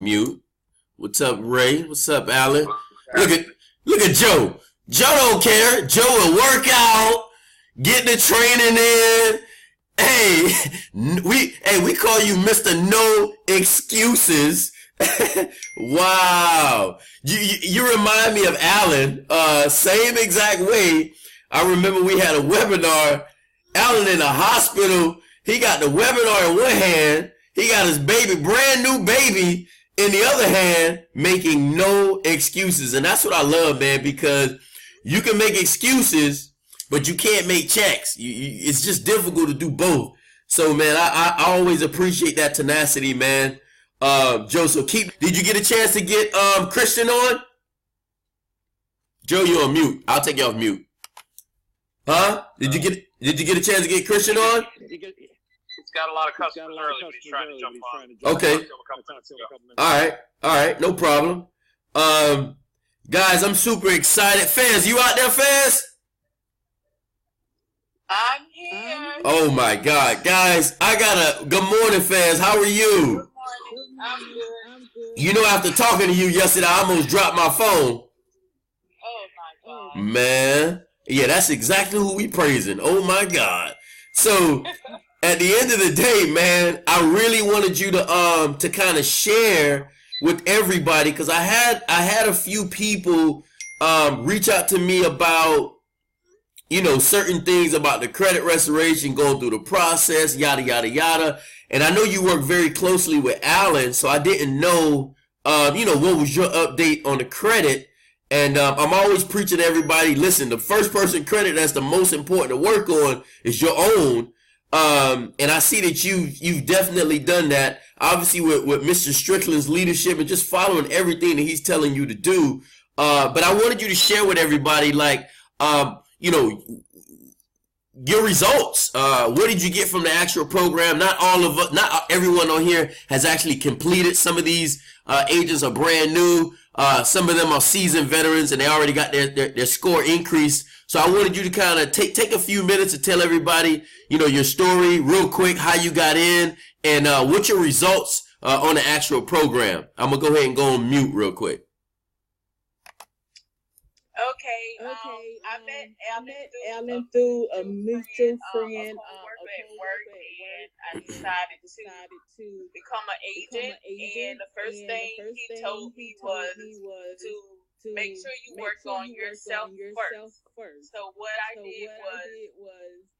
Mute. What's up, Ray? What's up, Alan? Look at look at Joe. Joe don't care. Joe will work out, get the training in. Hey, we call you Mr. No Excuses. Wow. You remind me of Alan. Same exact way. I remember we had a webinar. Alan in the hospital. He got the webinar in one hand. He got his baby, brand new baby, in the other hand, making no excuses. And that's what I love, man, because you can make excuses, but you can't make checks. It's just difficult to do both. So, man, I always appreciate that tenacity, man. Joe, so did you get a chance to get Christian on? Joe, you're on mute. I'll take you off mute. Huh? Did you get a chance to get Christian on? It's got a lot of customers early, but he's trying to jump on. Okay. All right, no problem. Guys, I'm super excited. Fans, you out there, fans? I'm here. Oh my God, guys, good morning, fans. How are you? Good morning. I'm good. You know, after talking to you yesterday, I almost dropped my phone. Oh my God. Man, yeah, that's exactly who we praising. Oh my God. So at the end of the day, man, I really wanted you to kind of share with everybody, because I had a few people reach out to me about, you know, certain things about the credit restoration, going through the process, yada yada yada. And I know you work very closely with Alan, so I didn't know, you know, what was your update on the credit. And I'm always preaching to everybody, listen, the first person credit that's the most important to work on is your own. And I see that you've definitely done that, obviously with Mr. Strickland's leadership and just following everything that he's telling you to do. But I wanted you to share with everybody, like, you know, your results. What did you get from the actual program? Not everyone on here has actually completed. Some of these agents are brand new. Some of them are seasoned veterans and they already got their score increased. So I wanted you to kind of take a few minutes to tell everybody, you know, your story real quick, how you got in, and what your results on the actual program. I'm going to go ahead and go on mute real quick. Okay. I met Alan through a mutual friend, a coworker at work, and I decided to become an agent. And the first thing he told me was to make sure you work on yourself first. So what I did was,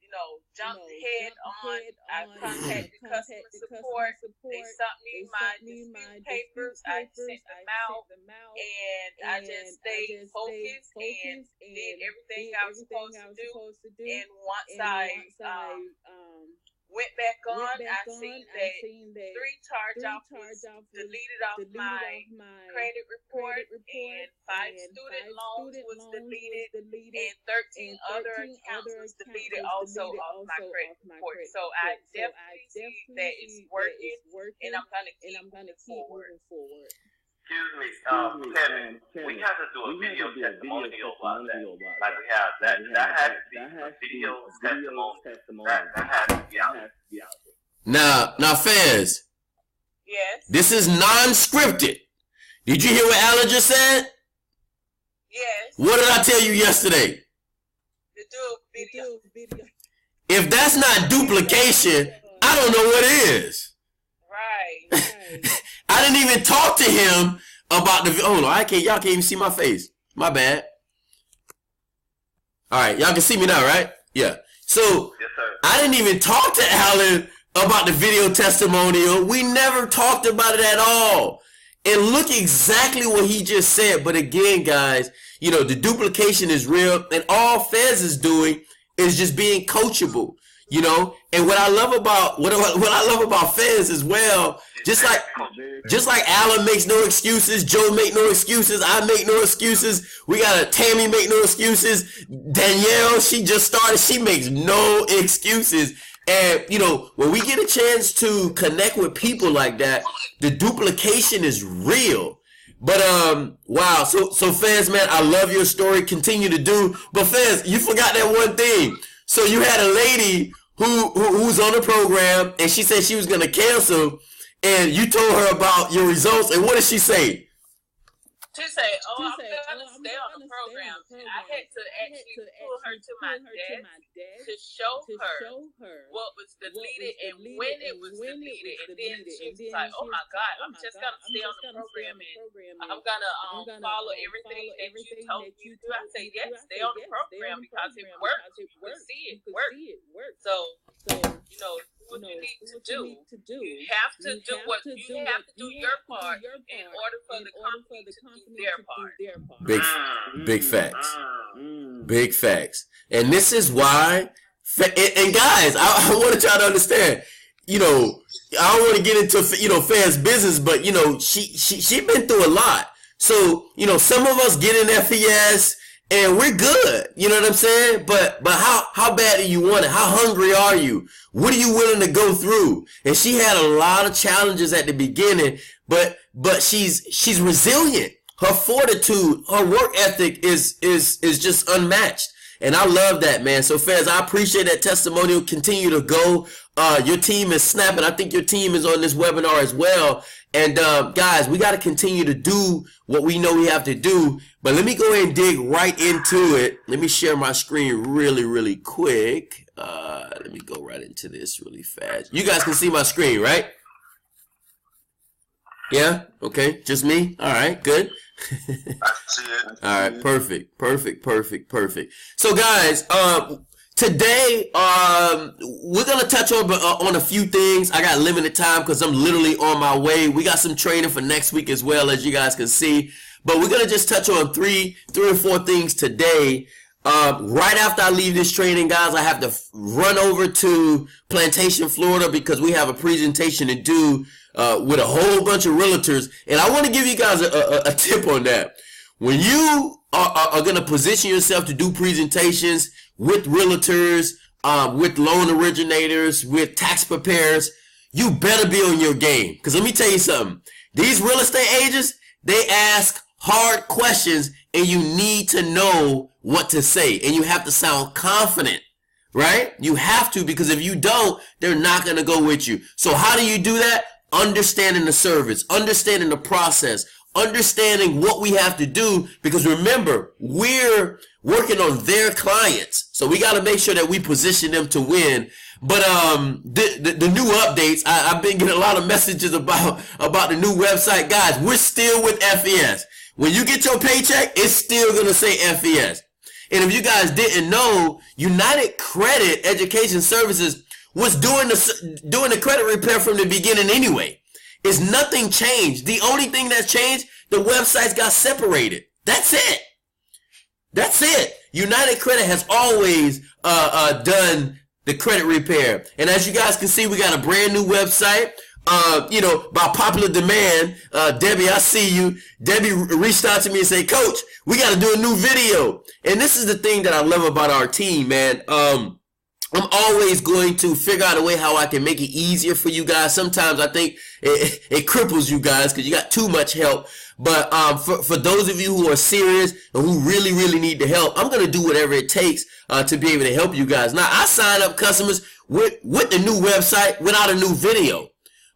you know, jump head on. I contacted customer support. They sent me my dispute papers. I sent them out, and I just stayed focused and did everything I was supposed to do. And once I went back on, I seen that 3 charge-offs was deleted off my credit report, and 5 student loans was deleted, and 13 other accounts was deleted also off my credit report. So I definitely see that it's working, and I'm going to keep moving forward. Excuse me, Kevin, we have to do a video testimonial about that. Like we have that has to be a video testimonial. That has to be out there. Now, fans. Yes. This is non-scripted. Did you hear what Alan just said? Yes. What did I tell you yesterday? To do a video. If that's not duplication, I don't know what is. Right. I didn't even talk to him about the. Hold on, y'all can't even see my face. My bad. All right, y'all can see me now, right? Yeah. So Yes, sir. I didn't even talk to Alan about the video testimonial. We never talked about it at all. And look exactly what he just said. But again, guys, you know, the duplication is real, and all Fez is doing is just being coachable. You know, and what I love about Fez as well, just like Alan makes no excuses, Joe make no excuses, I make no excuses. We got a Tammy make no excuses. Danielle, she just started, she makes no excuses. And you know, when we get a chance to connect with people like that, the duplication is real. But wow, so Fez, man, I love your story. Continue to do. But Fez, you forgot that one thing. So you had a lady who's on the program, and she said she was gonna cancel, and you told her about your results, and what did she say? She said, "Oh, I'm gonna stay on the program." I had to actually pull her to my desk to show her what was deleted and when it was deleted. And then she was like, "Oh my God, I'm just gonna stay on the program and I'm gonna follow everything that you told me to do." I say, "Yes, stay on the program because it works. You can see it work." So you know what you need to do. You have to do what you have to do your part in order for the company to do their part. Big facts. Big facts. And this is why, and guys, I want y'all to understand, you know, I don't want to get into, you know, Fann's business, but, you know, she been through a lot. So, you know, some of us get in FES and we're good. You know what I'm saying? But how bad do you want it? How hungry are you? What are you willing to go through? And she had a lot of challenges at the beginning, but she's resilient. Her fortitude, her work ethic is just unmatched. And I love that, man. So, fans, I appreciate that testimonial. Continue to go. Your team is snapping. I think your team is on this webinar as well. And, guys, we got to continue to do what we know we have to do. But let me go ahead and dig right into it. Let me share my screen really, really quick. Let me go right into this really fast. You guys can see my screen, right? Yeah? Okay. Just me? All right. Good. I see it. All right. Perfect. So, guys, today, we're going to touch on a few things. I got limited time because I'm literally on my way. We got some training for next week as well, as you guys can see. But we're going to just touch on three or four things today. Right after I leave this training, guys, I have to run over to Plantation, Florida, because we have a presentation to do with a whole bunch of realtors. And I want to give you guys a tip on that. When you are going to position yourself to do presentations with realtors, with loan originators, with tax preparers, you better be on your game. Because let me tell you something. These real estate agents, they ask hard questions, and you need to know what to say. And you have to sound confident, right? You have to, because if you don't, they're not going to go with you. So how do you do that? Understanding the service, understanding the process, understanding what we have to do, because remember, we're working on their clients. So we got to make sure that we position them to win. But the new updates, I've been getting a lot of messages about the new website. Guys, we're still with FES. When you get your paycheck, it's still going to say FES. And if you guys didn't know, United Credit Education Services was doing the credit repair from the beginning anyway. It's nothing changed. The only thing that's changed, the websites got separated. That's it. That's it. United Credit has always done the credit repair. And as you guys can see, we got a brand new website. You know, by popular demand, Debbie, I see you. Debbie reached out to me and said, "Coach, we got to do a new video." And this is the thing that I love about our team, man. I'm always going to figure out a way how I can make it easier for you guys. Sometimes I think it cripples you guys because you got too much help. But for those of you who are serious and who really, really need the help, I'm going to do whatever it takes to be able to help you guys. Now, I sign up customers with the new website without a new video.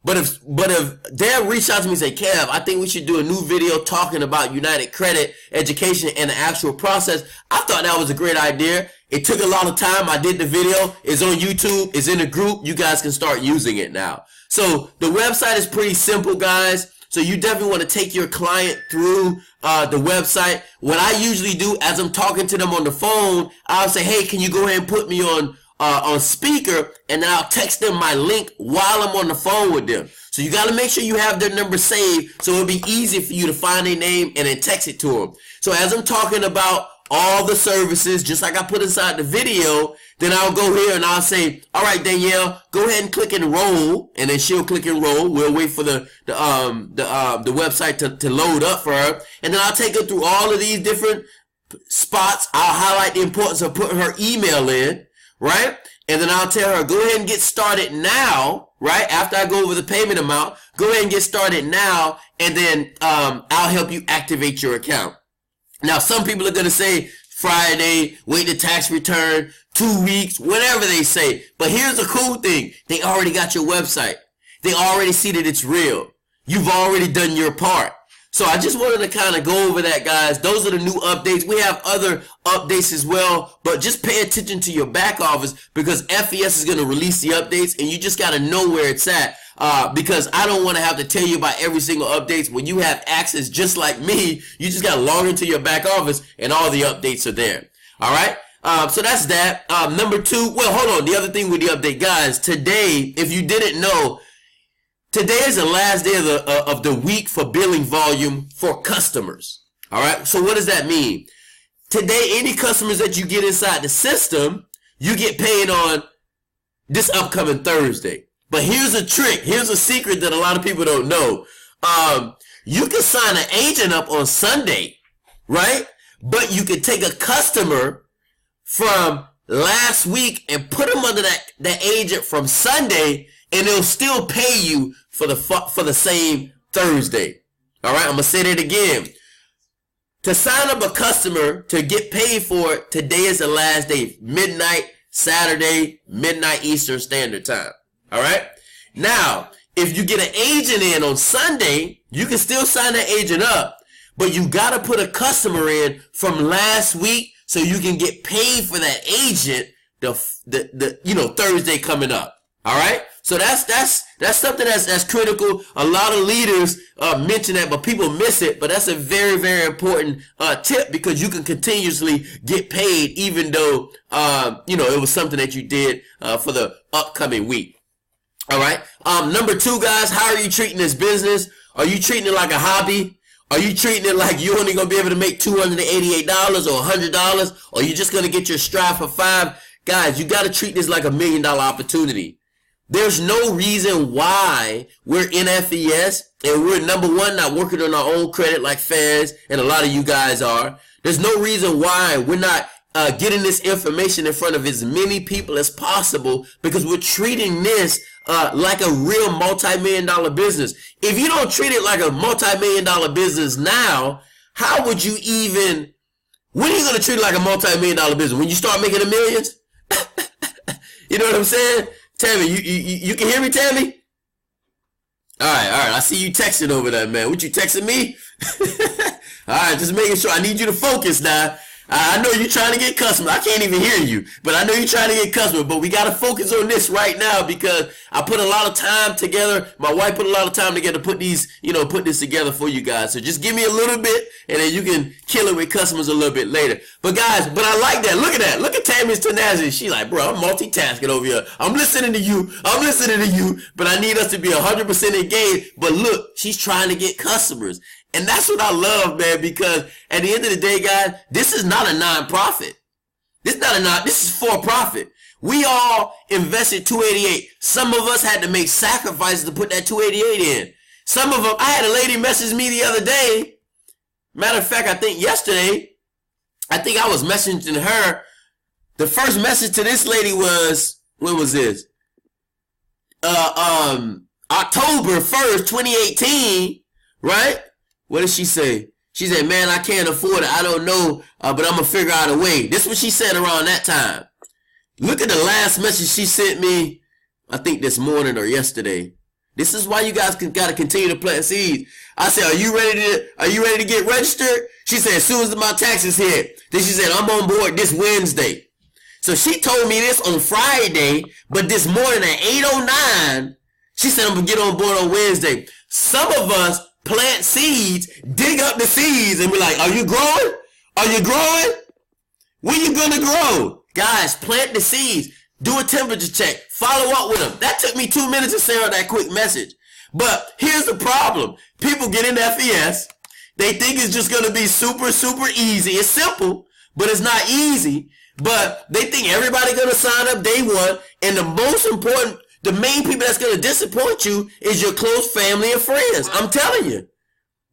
But if Dad reached out to me and said, "Kev, I think we should do a new video talking about United Credit Education and the actual process," I thought that was a great idea. It took a lot of time. I did the video. It's on YouTube. It's in the group. You guys can start using it now. So the website is pretty simple, guys. So you definitely want to take your client through the website. What I usually do as I'm talking to them on the phone, I'll say, "Hey, can you go ahead and put me on speaker," and then I'll text them my link while I'm on the phone with them. So you got to make sure you have their number saved so it'll be easy for you to find their name and then text it to them. So as I'm talking about all the services, just like I put inside the video, then I'll go here and I'll say, "All right, Danielle, go ahead and click enroll," and then she'll click enroll. We'll wait for the website to load up for her, and then I'll take her through all of these different spots. I'll highlight the importance of putting her email in, right? And then I'll tell her, "Go ahead and get started now," right? After I go over the payment amount, go ahead and get started now, and then I'll help you activate your account. Now, some people are going to say Friday, wait the tax return, 2 weeks, whatever they say. But here's the cool thing. They already got your website. They already see that it's real. You've already done your part. So I just wanted to kind of go over that, guys. Those are the new updates. We have other updates as well, but just pay attention to your back office because FES is going to release the updates, and you just got to know where it's at because I don't want to have to tell you about every single updates. When you have access just like me, you just got to log into your back office, and all the updates are there. All right? So that's that. Number two, well, hold on. The other thing with the update, guys, today, if you didn't know, today is the last day of the week for billing volume for customers. All right. So what does that mean? Today, any customers that you get inside the system, you get paid on this upcoming Thursday. But here's a trick. Here's a secret that a lot of people don't know. You can sign an agent up on Sunday, right? But you can take a customer from last week and put them under that agent from Sunday, and they'll still pay you for the same Thursday. All right, I'm gonna say that again. To sign up a customer to get paid for it, today is the last day, midnight Saturday, midnight Eastern Standard Time. All right. Now, if you get an agent in on Sunday, you can still sign that agent up, but you gotta put a customer in from last week so you can get paid for that agent the Thursday coming up. All right. So that's something that's critical. A lot of leaders mention that, but people miss it. But that's a very, very important tip because you can continuously get paid even though it was something that you did for the upcoming week. All right. Number two, guys, how are you treating this business? Are you treating it like a hobby? Are you treating it like you're only gonna be able to make $288 or $100, or you're just gonna get your Strive for $5? Guys, you got to treat this like $1 million opportunity. There's no reason why we're in FES and we're number one, not working on our own credit like Fez and a lot of you guys are. There's no reason why we're not getting this information in front of as many people as possible because we're treating this like a real multi-million-dollar business. If you don't treat it like a multi-million-dollar business now, how would you even, when are you going to treat it like a multi-million-dollar business? When you start making the millions? You know what I'm saying? Tammy, you can hear me, Tammy? All right. I see you texting over there, man. What, you texting me? All right, just making sure. I need you to focus now. I know you're trying to get customers. I can't even hear you, but I know you're trying to get customers. But we got to focus on this right now because I put a lot of time together. My wife put a lot of time together to put this together for you guys. So just give me a little bit, and then you can kill it with customers a little bit later. But guys, I like that. Look at that. Look at Tammy's tenacity. She like, bro, I'm multitasking over here. I'm listening to you. But I need us to be 100% engaged. But look, she's trying to get customers. And that's what I love, man, because at the end of the day, guys, this is not a non-profit. This is for profit. We all invested $288. Some of us had to make sacrifices to put that $288 in. Some of them, I had a lady message me the other day. Matter of fact, I think yesterday, I was messaging her. The first message to this lady was, when was this? October 1st, 2018, right? What did she say? She said, man, I can't afford it. I don't know, but I'm going to figure out a way. This is what she said around that time. Look at the last message she sent me, I think this morning or yesterday. This is why you guys got to continue to plant seeds. I said, are you ready to get registered? She said, as soon as my taxes hit. Then she said, I'm on board this Wednesday. So she told me this on Friday, but this morning at 8:09, she said, I'm going to get on board on Wednesday. Some of us plant seeds, dig up the seeds, and be like, are you growing? Are you growing? When you gonna grow? Guys, plant the seeds. Do a temperature check. Follow up with them. That took me 2 minutes to send out that quick message. But here's the problem. People get into FES. They think it's just gonna be super, super easy. It's simple, but it's not easy. But they think everybody gonna sign up day one, and the main people that's going to disappoint you is your close family and friends. I'm telling you.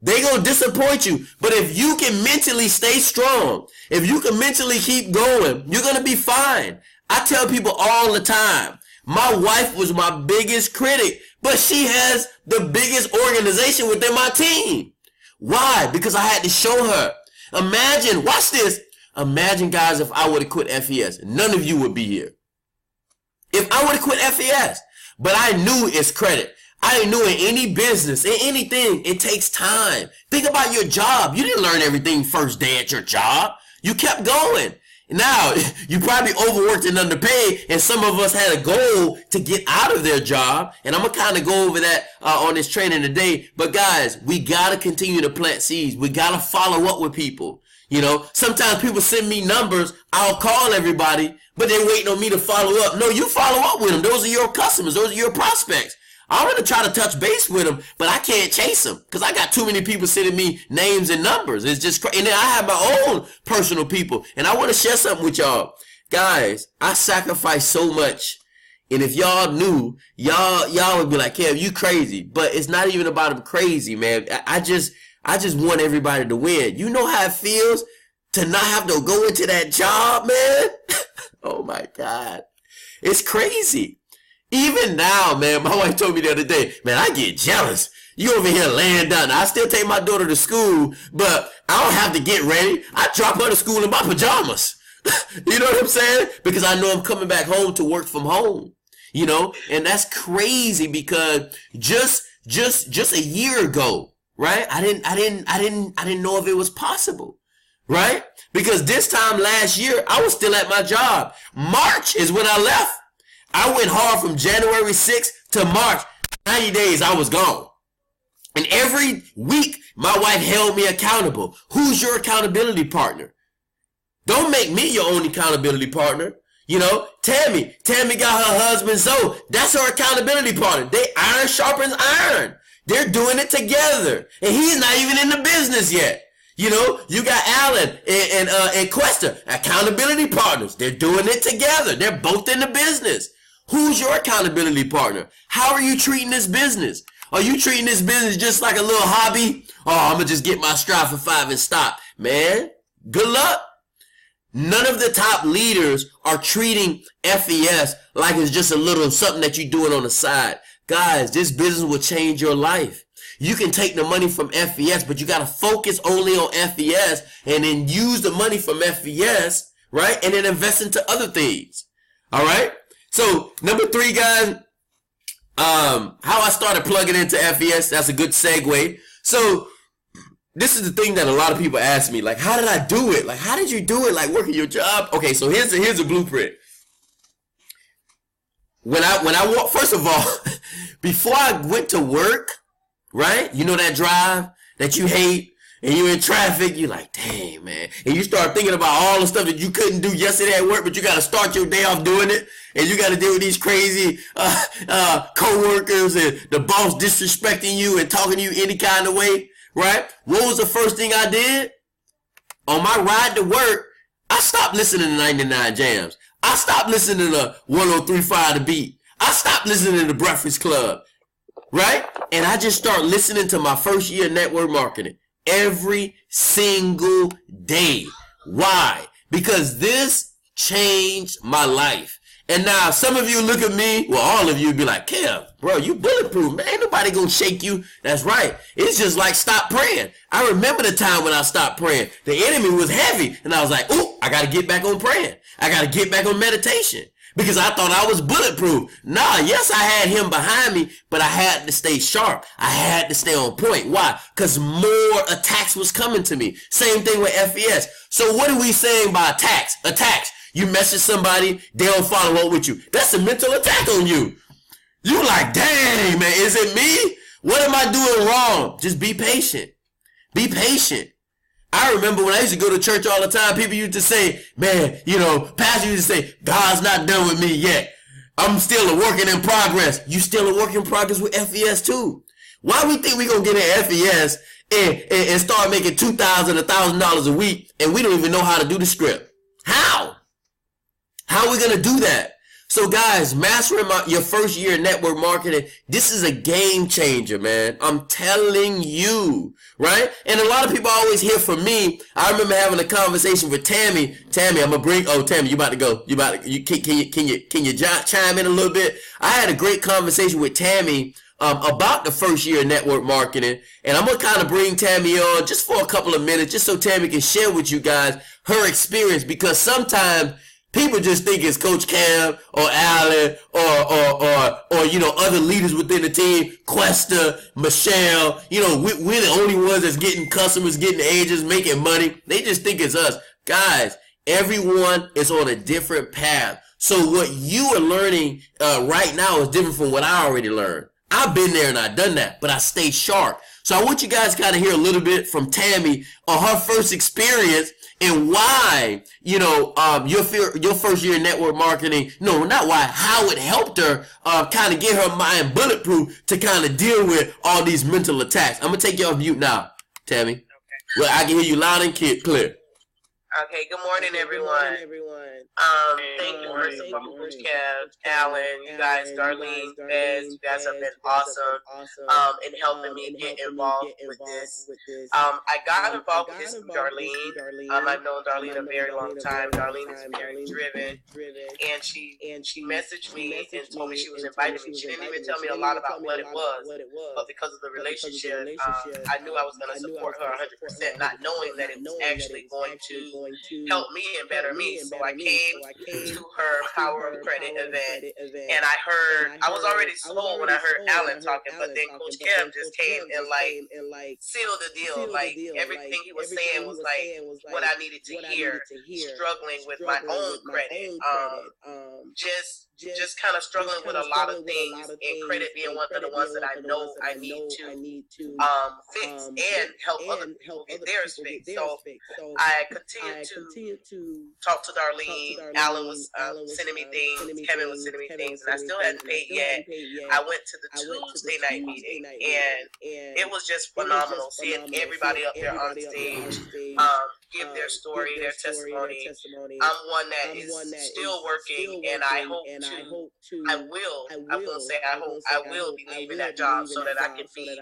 They're going to disappoint you. But if you can mentally stay strong, if you can mentally keep going, you're going to be fine. I tell people all the time, my wife was my biggest critic, but she has the biggest organization within my team. Why? Because I had to show her. Imagine, watch this. Imagine, guys, if I would have quit FES. None of you would be here. If I would have quit FES, but I knew it's credit. I knew in any business, in anything, it takes time. Think about your job. You didn't learn everything first day at your job. You kept going. Now, you probably overworked and underpaid, and some of us had a goal to get out of their job, and I'm going to kind of go over that on this training today. But guys, we got to continue to plant seeds. We got to follow up with people. You know, sometimes people send me numbers. I'll call everybody, but they're waiting on me to follow up. No, you follow up with them. Those are your customers. Those are your prospects. I want to try to touch base with them, but I can't chase them because I got too many people sending me names and numbers. It's just crazy. And then I have my own personal people, and I want to share something with y'all. Guys, I sacrifice so much. And if y'all knew, y'all would be like, Kev, you crazy. But it's not even about them crazy, man. I just want everybody to win. You know how it feels to not have to go into that job, man? Oh my God. It's crazy. Even now, man, my wife told me the other day, man, I get jealous. You over here laying down. Now, I still take my daughter to school, but I don't have to get ready. I drop her to school in my pajamas. You know what I'm saying? Because I know I'm coming back home to work from home. You know, and that's crazy because just a year ago, right? I didn't know if it was possible, right? Because this time last year, I was still at my job. March is when I left. I went hard from January 6th to March. 90 days, I was gone. And every week, my wife held me accountable. Who's your accountability partner? Don't make me your only accountability partner. You know, Tammy got her husband Zoe. That's her accountability partner. They iron sharpens iron. They're doing it together. And he's not even in the business yet. You know, you got Alan and Questa, accountability partners. They're doing it together. They're both in the business. Who's your accountability partner? How are you treating this business? Are you treating this business just like a little hobby? Oh, I'm going to just get my stride for 5 and stop. Man, good luck. None of the top leaders are treating FES like it's just a little something that you're doing on the side. Guys, this business will change your life. You can take the money from FES, but you got to focus only on FES and then use the money from FES, right? And then invest into other things. All right? So, number 3, guys, how I started plugging into FES. That's a good segue. So, this is the thing that a lot of people ask me, like, how did I do it? Like, how did you do it? Like, working your job? Okay, so here's a blueprint. When I walk, first of all, before I went to work, right? You know that drive that you hate and you're in traffic, you're like, dang, man. And you start thinking about all the stuff that you couldn't do yesterday at work, but you got to start your day off doing it. And you got to deal with these crazy co-workers and the boss disrespecting you and talking to you any kind of way, right? What was the first thing I did? On my ride to work, I stopped listening to 99 Jams. I stopped listening to 103.5 The Beat. I stopped listening to Breakfast Club. Right? And I just start listening to my first year network marketing every single day. Why? Because this changed my life. And now some of you look at me, well, all of you be like, Kev, bro, you bulletproof, man. Ain't nobody gonna shake you. That's right. It's just like stop praying. I remember the time when I stopped praying. The enemy was heavy. And I was like, ooh, I got to get back on praying. I got to get back on meditation. Because I thought I was bulletproof. Nah, yes, I had him behind me, but I had to stay sharp. I had to stay on point. Why? Because more attacks was coming to me. Same thing with FES. So what are we saying by attacks? Attacks. You message somebody, they don't follow up with you. That's a mental attack on you. You like, dang, man, is it me? What am I doing wrong? Just be patient. Be patient. I remember when I used to go to church all the time, people used to say, man, you know, pastor used to say, God's not done with me yet. I'm still a working in progress. You still a work in progress with FES too. Why we think we gonna get in FES and start making $2,000, $1,000 a week and we don't even know how to do the script? How? How are we gonna do that? So guys, mastering your first year in network marketing, this is a game changer, man. I'm telling you, right? And a lot of people always hear from me. I remember having a conversation with Tammy. Tammy, I'm gonna bring. Oh, Tammy, you about to go? Can you chime in a little bit? I had a great conversation with Tammy about the first year of network marketing, and I'm gonna kind of bring Tammy on just for a couple of minutes, just so Tammy can share with you guys her experience, because sometimes People just think it's Coach Cam or Allen or you know, other leaders within the team, Questa, Michelle. You know, we're the only ones that's getting customers, getting agents, making money. They just think it's us. Guys, everyone is on a different path. So what you are learning right now is different from what I already learned. I've been there and I've done that, but I stay sharp. So I want you guys to kind of hear a little bit from Tammy on her first experience and why, you know, your first year in network marketing, no, not why, how it helped her kind of get her mind bulletproof to kind of deal with all these mental attacks. I'm going to take you off mute now, Tammy. Okay. Well, I can hear you loud and clear. Okay, good morning, everyone. Thank you, first of all, Coach Kev, Alan, you guys, Darlene, Fez, you guys have been awesome in helping me get involved with this. I got involved with this through Darlene. I've known Darlene a very long time. Darlene is very driven, and she messaged me and told me she was inviting me. She didn't even tell me a lot about what it was, but because of the relationship, I knew I was going to support her 100%, not knowing that it was actually going to help me and better me. So I came to her Power of Credit event, and I was already sold when I heard Alan talking, but then Coach Kev just came and like sealed the deal. Like everything he was saying was like what I needed to hear. Struggling with my own credit, just kind of struggling with a lot of things, and credit being one of the ones that I know I need to fix and help other people get theirs fixed. So I continued to talk to Darlene. Alan was sending me things, Kevin was sending me things, and I still hadn't paid yet. I went to the Tuesday night meeting, and it was just phenomenal seeing everybody up there on stage give their story, their testimony. I'm one that is still working, and I will be leaving that job so that I can be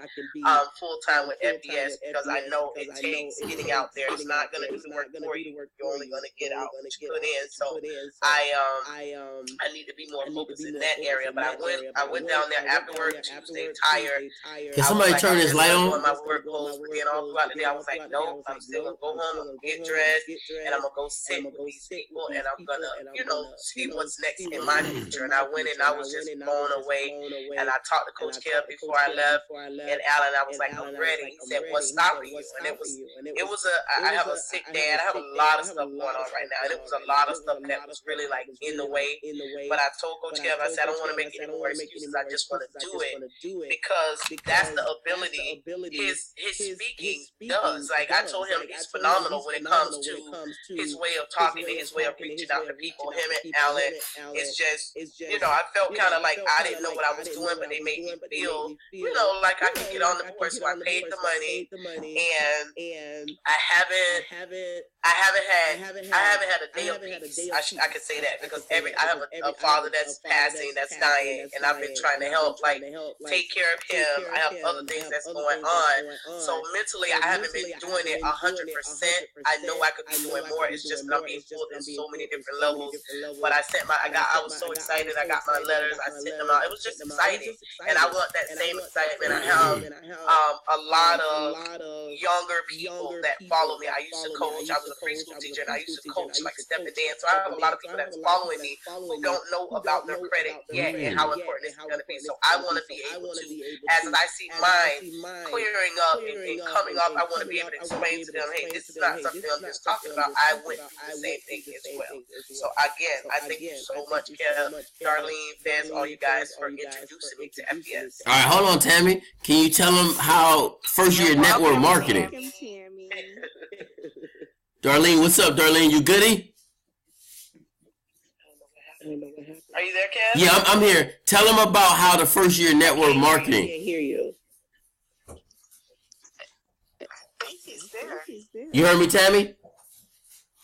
full-time with FBS, because I know it takes getting out there. It's not going to do the work for you. You're only going to get out what you put in. So I need to be more focused in that area. But I went down there after work Tuesday, tired. Can somebody turn this light on? My work clothes, but then all throughout the day I was like, no, I'm still going to go home, get dressed, and I'm going to go sit with these people, and I'm going to, see what's next in my future. And I went and I was just blown away. And I talked to Coach Kev before I left, and Alan, I was like, I'm ready. He said, what's stopping you? And I have a sick dad. I have a lot of stuff going on right now, and it was a lot of stuff that was really like in the way. But I told Coach Kev, I said, I don't want to make any more excuses. I just want to do it because that's the ability his speaking does. Like I told him, he's phenomenal when it comes to his way of talking and his way of reaching out to people. Him and Alan, it's just, I felt kind of like I didn't know what I was doing, but they made me feel, like I could get on the board. So I paid the money, and I haven't had a day of peace. I could say that because I have a father that's passing, that's dying, and I've been trying to help, take care of him. I have other things that's going on. So mentally, I haven't been doing it 100%. I know I could be doing more. It's just not being pulled in so many different levels. But I was so excited. I got my letters. I sent them out. It was just exciting, and I want that same excitement. I have a lot of younger people that follow me. I used to coach. I was a preschool teacher, and I used to coach like step and dance. So I have a lot of people that's following me who don't know about their credit yet and how important it's going to be. So I want to be able to, as I see mine clearing up and coming up, I want to be able to explain to them, hey, this is not something I'm just talking about. I went through the same thing as well. So again, I thank you so much, Kev, Darlene, Fez, all you guys for introducing me to FBS. All right, hold on, Tammy. Can you tell them how first year network marketing? Darlene, what's up, Darlene? You goody? Are you there, Kev? Yeah, I'm here. Tell them about how the first year network marketing. I can't hear you. You heard me, Tammy?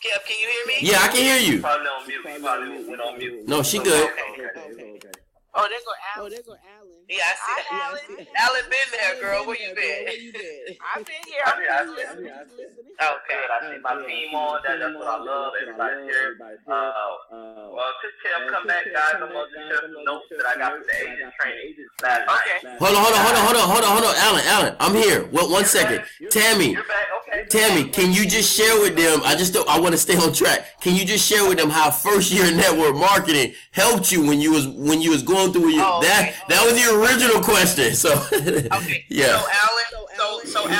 Kev, can you hear me? Yeah, I can hear you. Probably on mute. He probably went on mute. No, she good. Okay. Oh, there go Alan. Yeah, I see Alan. Alan been there, girl. Where you been? I've been here. I've been listening. Okay. I see my team on. That's what I love. Everybody here. Well, just Kev, come back, guys. I'm going to share some notes that I got from the agent training last night. Hold on. Alan, I'm here. One second. Tammy. You're back. Okay. Tammy, can you just share with them? I want to stay on track. Can you just share with them how first year network marketing helped you when you was going through your that was the original question. So okay. Yeah. So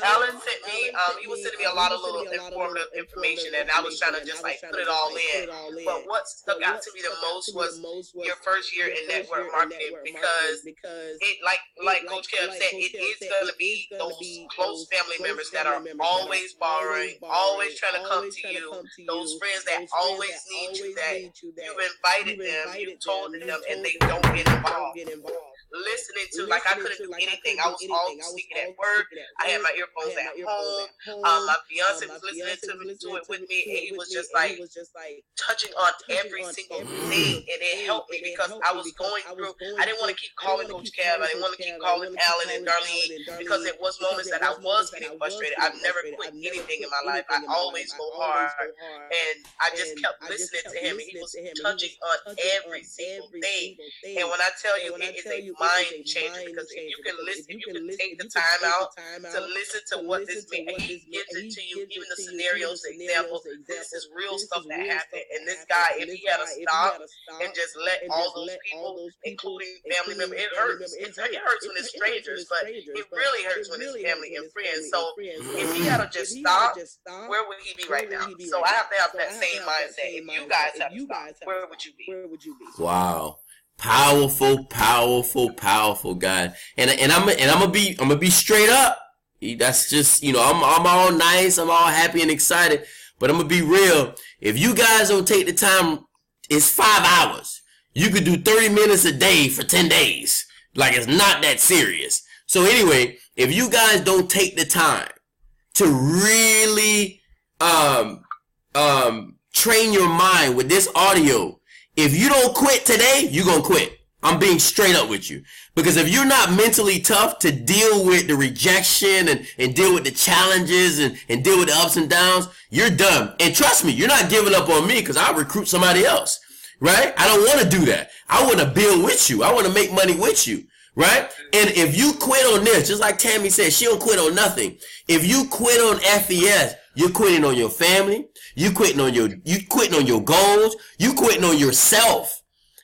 Alan sent me. He was sending me a lot of little informative information, and I was trying to just like put it all in. But what stuck out to me the most was your first year in network marketing, because it, like Coach Kev said, it is going to be those close family members that are always borrowing, always trying to come to you, those friends that always need you, that you've invited them, you've told them, and they don't get involved. Listening to, like, I couldn't do anything. I was all speaking at work. I had my earphones at home. My fiance was listening to it with me, and he was just like touching on every single thing, and it helped me because I was going through. I didn't want to keep calling Coach Kev. I didn't want to keep calling Alan and Darlene, because it was moments that I was getting frustrated. I've never quit anything in my life. I always go hard, and I just kept listening to him, and he was touching on every single thing. And when I tell you, it is a mind changer, because if you can listen, if you can take the time out to listen to what this man, he gives it to you, even the scenarios, the examples. This is real stuff that happened, and this guy, if he had to stop and just let all those people, including family members, it hurts. It hurts when it's strangers, but it really hurts when it's family and friends. So if he had to just stop, where would he be right now? So I have to have that same mindset. If you guys have to stop, where would you be? Wow. Powerful, guy. And I'm gonna be straight up. That's just, I'm all nice, I'm all happy and excited, but I'm gonna be real. If you guys don't take the time, it's 5 hours. You could do 30 minutes a day for 10 days. Like, it's not that serious. So anyway, if you guys don't take the time to really train your mind with this audio, if you don't quit today, you're going to quit. I'm being straight up with you. Because if you're not mentally tough to deal with the rejection and deal with the challenges and deal with the ups and downs, you're done. And trust me, you're not giving up on me, because I'll recruit somebody else, right? I don't want to do that. I want to build with you. I want to make money with you, right? And if you quit on this, just like Tammy said, she don't quit on nothing. If you quit on FES, you're quitting on your family. You quitting on your goals. You quitting on yourself.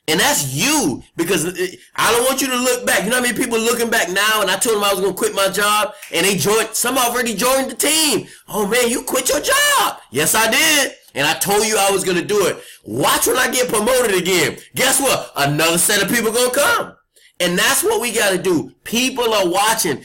And that's you, because I don't want you to look back. You know how many people looking back now, and I told them I was going to quit my job, and some already joined the team. Oh man, you quit your job. Yes, I did. And I told you I was going to do it. Watch when I get promoted again. Guess what? Another set of people going to come. And that's what we got to do. People are watching.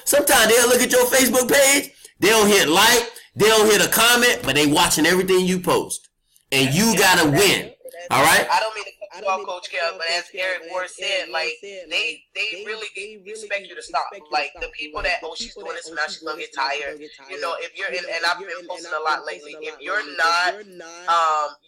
Sometimes they'll look at your Facebook page, they don't hit like, they don't hit a comment, but they watching everything you post. And you got to win. All right? I don't mean to cut you off, Coach Kev, but as Eric Ward said, like, they really expect you to stop. Like, the people that, she's doing this, now she's going to get tired. You know, if you're in, and I've been posting a lot lately, if you're not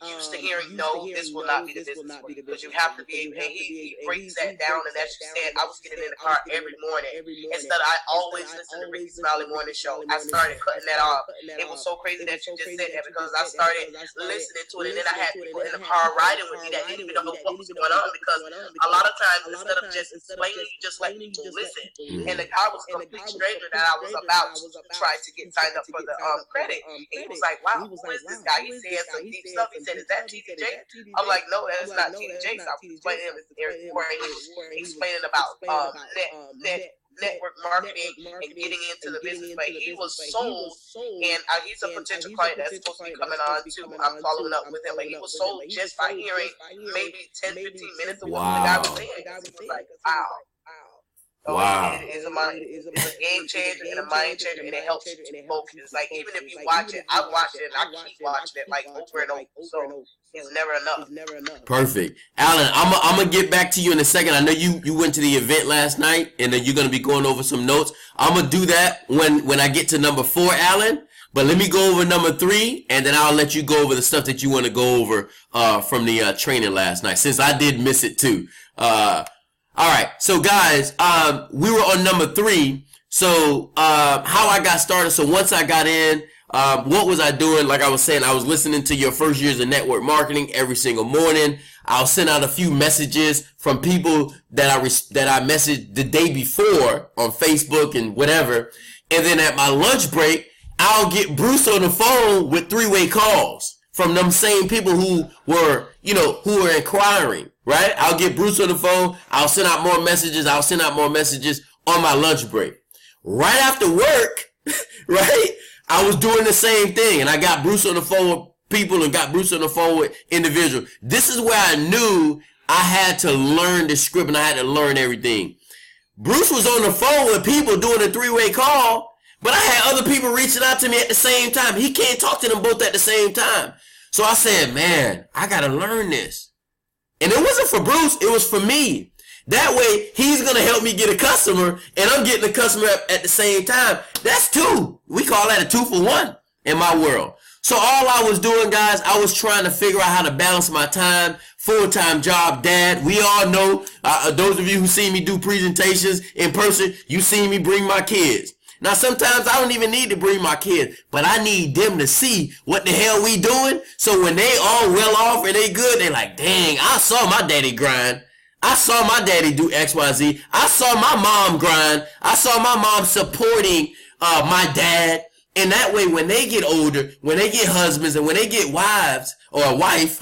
used to hearing, no, this will not be the business for you, because you have to be, and he breaks that down, and as you said, I was getting in the car every morning. Instead of, I always listen to Ricky Smiley Morning Show. I started cutting that off. It was so crazy that you just said that, because I started listening to it, and then I had people in the car riding with me that didn't even know what was going on, because a lot of times, instead of just explaining, you just let people listen. And the guy was a complete stranger that I was about to try to get signed up for the credit. And he was like, wow, who is this guy? He said some deep stuff. He said, is that TDJ? I'm like, no, that's not TDJ. So I was explaining him, Eric Moore, and he was explaining about network marketing and getting into the business, but he was sold, and he's a potential client that's supposed to be coming on too. I'm following up with him, but he was sold just by hearing maybe 10, 15 minutes of what the guy was saying. He was like, wow. So wow. It is a game changer and a mind changer, and it helps you to focus. Like, even if you watch it, I watch it and I keep watching it like over and over. So it's never enough. Perfect. Alan, I'm gonna get back to you in a second. I know you went to the event last night, and then you're gonna be going over some notes. I'm gonna do that when I get to number 4, Alan. But let me go over number 3, and then I'll let you go over the stuff that you want to go over from the training last night, since I did miss it too. All right, so guys, we were on number 3. So how I got started. So once I got in, what was I doing? Like I was saying, I was listening to your first years of network marketing every single morning. I'll send out a few messages from people that I messaged the day before on Facebook and whatever. And then at my lunch break, I'll get Bruce on the phone with three-way calls from them same people who were, who were inquiring, right? I'll get Bruce on the phone. I'll send out more messages. On my lunch break. Right after work, right? I was doing the same thing, and I got Bruce on the phone with people and got Bruce on the phone with individuals. This is where I knew I had to learn the script and I had to learn everything. Bruce was on the phone with people doing a three-way call, but I had other people reaching out to me at the same time. He can't talk to them both at the same time. So I said, man, I got to learn this. And it wasn't for Bruce, it was for me. That way, he's going to help me get a customer, and I'm getting a customer at the same time. That's two. We call that a 2-for-1 in my world. So all I was doing, guys, I was trying to figure out how to balance my time, full-time job, dad. We all know, those of you who see me do presentations in person, you see me bring my kids. Now, sometimes I don't even need to bring my kids, but I need them to see what the hell we doing. So when they all well off and they good, they like, dang, I saw my daddy grind. I saw my daddy do XYZ. I saw my mom grind. I saw my mom supporting my dad. And that way, when they get older, when they get husbands and when they get wives or a wife,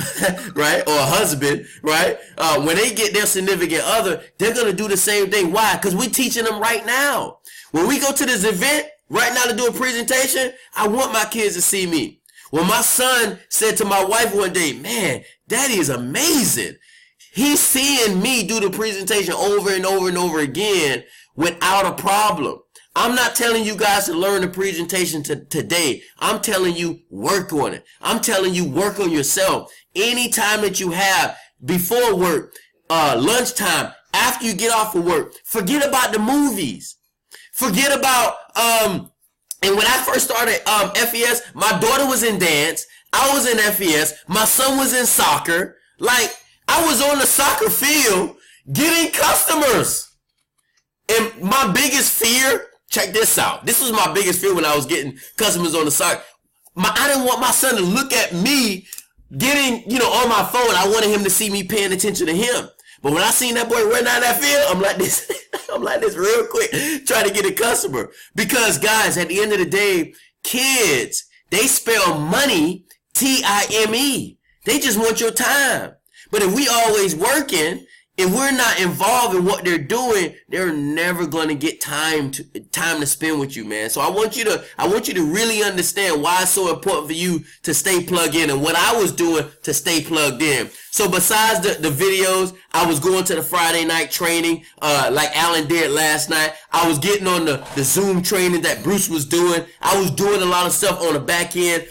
right, or a husband, right, when they get their significant other, they're going to do the same thing. Why? Because we're teaching them right now. When we go to this event right now to do a presentation, I want my kids to see me. When my son said to my wife one day, man, daddy is amazing. He's seeing me do the presentation over and over and over again without a problem. I'm not telling you guys to learn the presentation today. I'm telling you, work on it. I'm telling you, work on yourself. Any time that you have before work, lunchtime, after you get off of work, forget about the movies. Forget about, and when I first started FES, my daughter was in dance. I was in FES. My son was in soccer. Like, I was on the soccer field getting customers. And my biggest fear, check this out. This was my biggest fear when I was getting customers on the soccer. I didn't want my son to look at me getting, on my phone. I wanted him to see me paying attention to him. But when I seen that boy run out that field, I'm like this, real quick, trying to get a customer. Because guys, at the end of the day, kids, they spell money, T-I-M-E. They just want your time. But if we always working, if we're not involved in what they're doing, they're never going to get time to spend with you, man. So I want you to really understand why it's so important for you to stay plugged in and what I was doing to stay plugged in. So besides the videos, I was going to the Friday night training, like Alan did last night. I was getting on the Zoom training that Bruce was doing. I was doing a lot of stuff on the back end,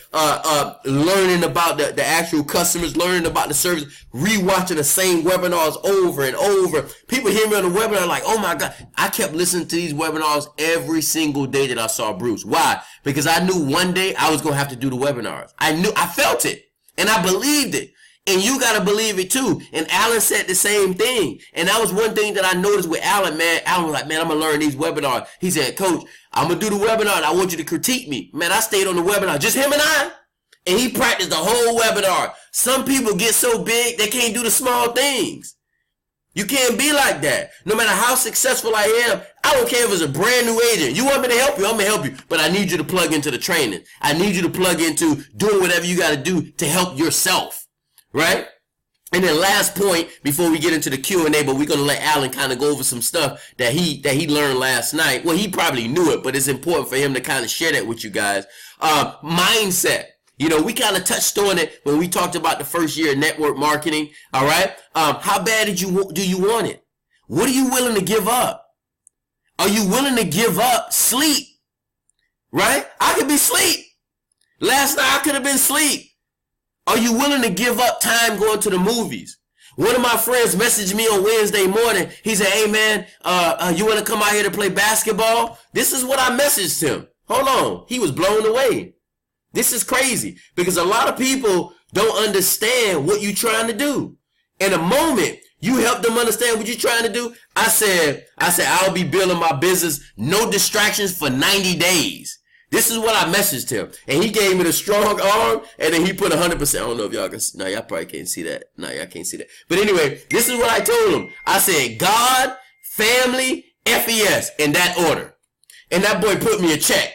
learning about the actual customers, learning about the service, rewatching the same webinars over and over. People hear me on the webinar like, oh my God. I kept listening to these webinars every single day that I saw Bruce. Why? Because I knew one day I was going to have to do the webinars. I felt it and I believed it. And you got to believe it too. And Alan said the same thing. And that was one thing that I noticed with Alan, man. Alan was like, man, I'm going to learn these webinars. He said, Coach, I'm going to do the webinar and I want you to critique me. Man, I stayed on the webinar, just him and I. And he practiced the whole webinar. Some people get so big, they can't do the small things. You can't be like that. No matter how successful I am, I don't care if it's a brand new agent. You want me to help you? I'm going to help you. But I need you to plug into the training. I need you to plug into doing whatever you got to do to help yourself. Right? And then last point before we get into the Q&A, but we're going to let Alan kind of go over some stuff that he learned last night. Well, he probably knew it, but it's important for him to kind of share that with you guys. Mindset. We kind of touched on it when we talked about the first year of network marketing. All right. How bad do you want it? What are you willing to give up? Are you willing to give up sleep? Right? I could be sleep. Last night I could have been sleep. Are you willing to give up time going to the movies? One of my friends messaged me on Wednesday morning. He said, hey man, you want to come out here to play basketball? This is what I messaged him. Hold on. He was blown away. This is crazy because a lot of people don't understand what you're trying to do. In a moment, you help them understand what you're trying to do. I said, I'll be building my business, no distractions for 90 days. This is what I messaged him. And he gave me the strong arm, and then he put 100%. I don't know if y'all can see. No, y'all probably can't see that. No, y'all can't see that. But anyway, this is what I told him. I said, God, family, FES, in that order. And that boy put me a check.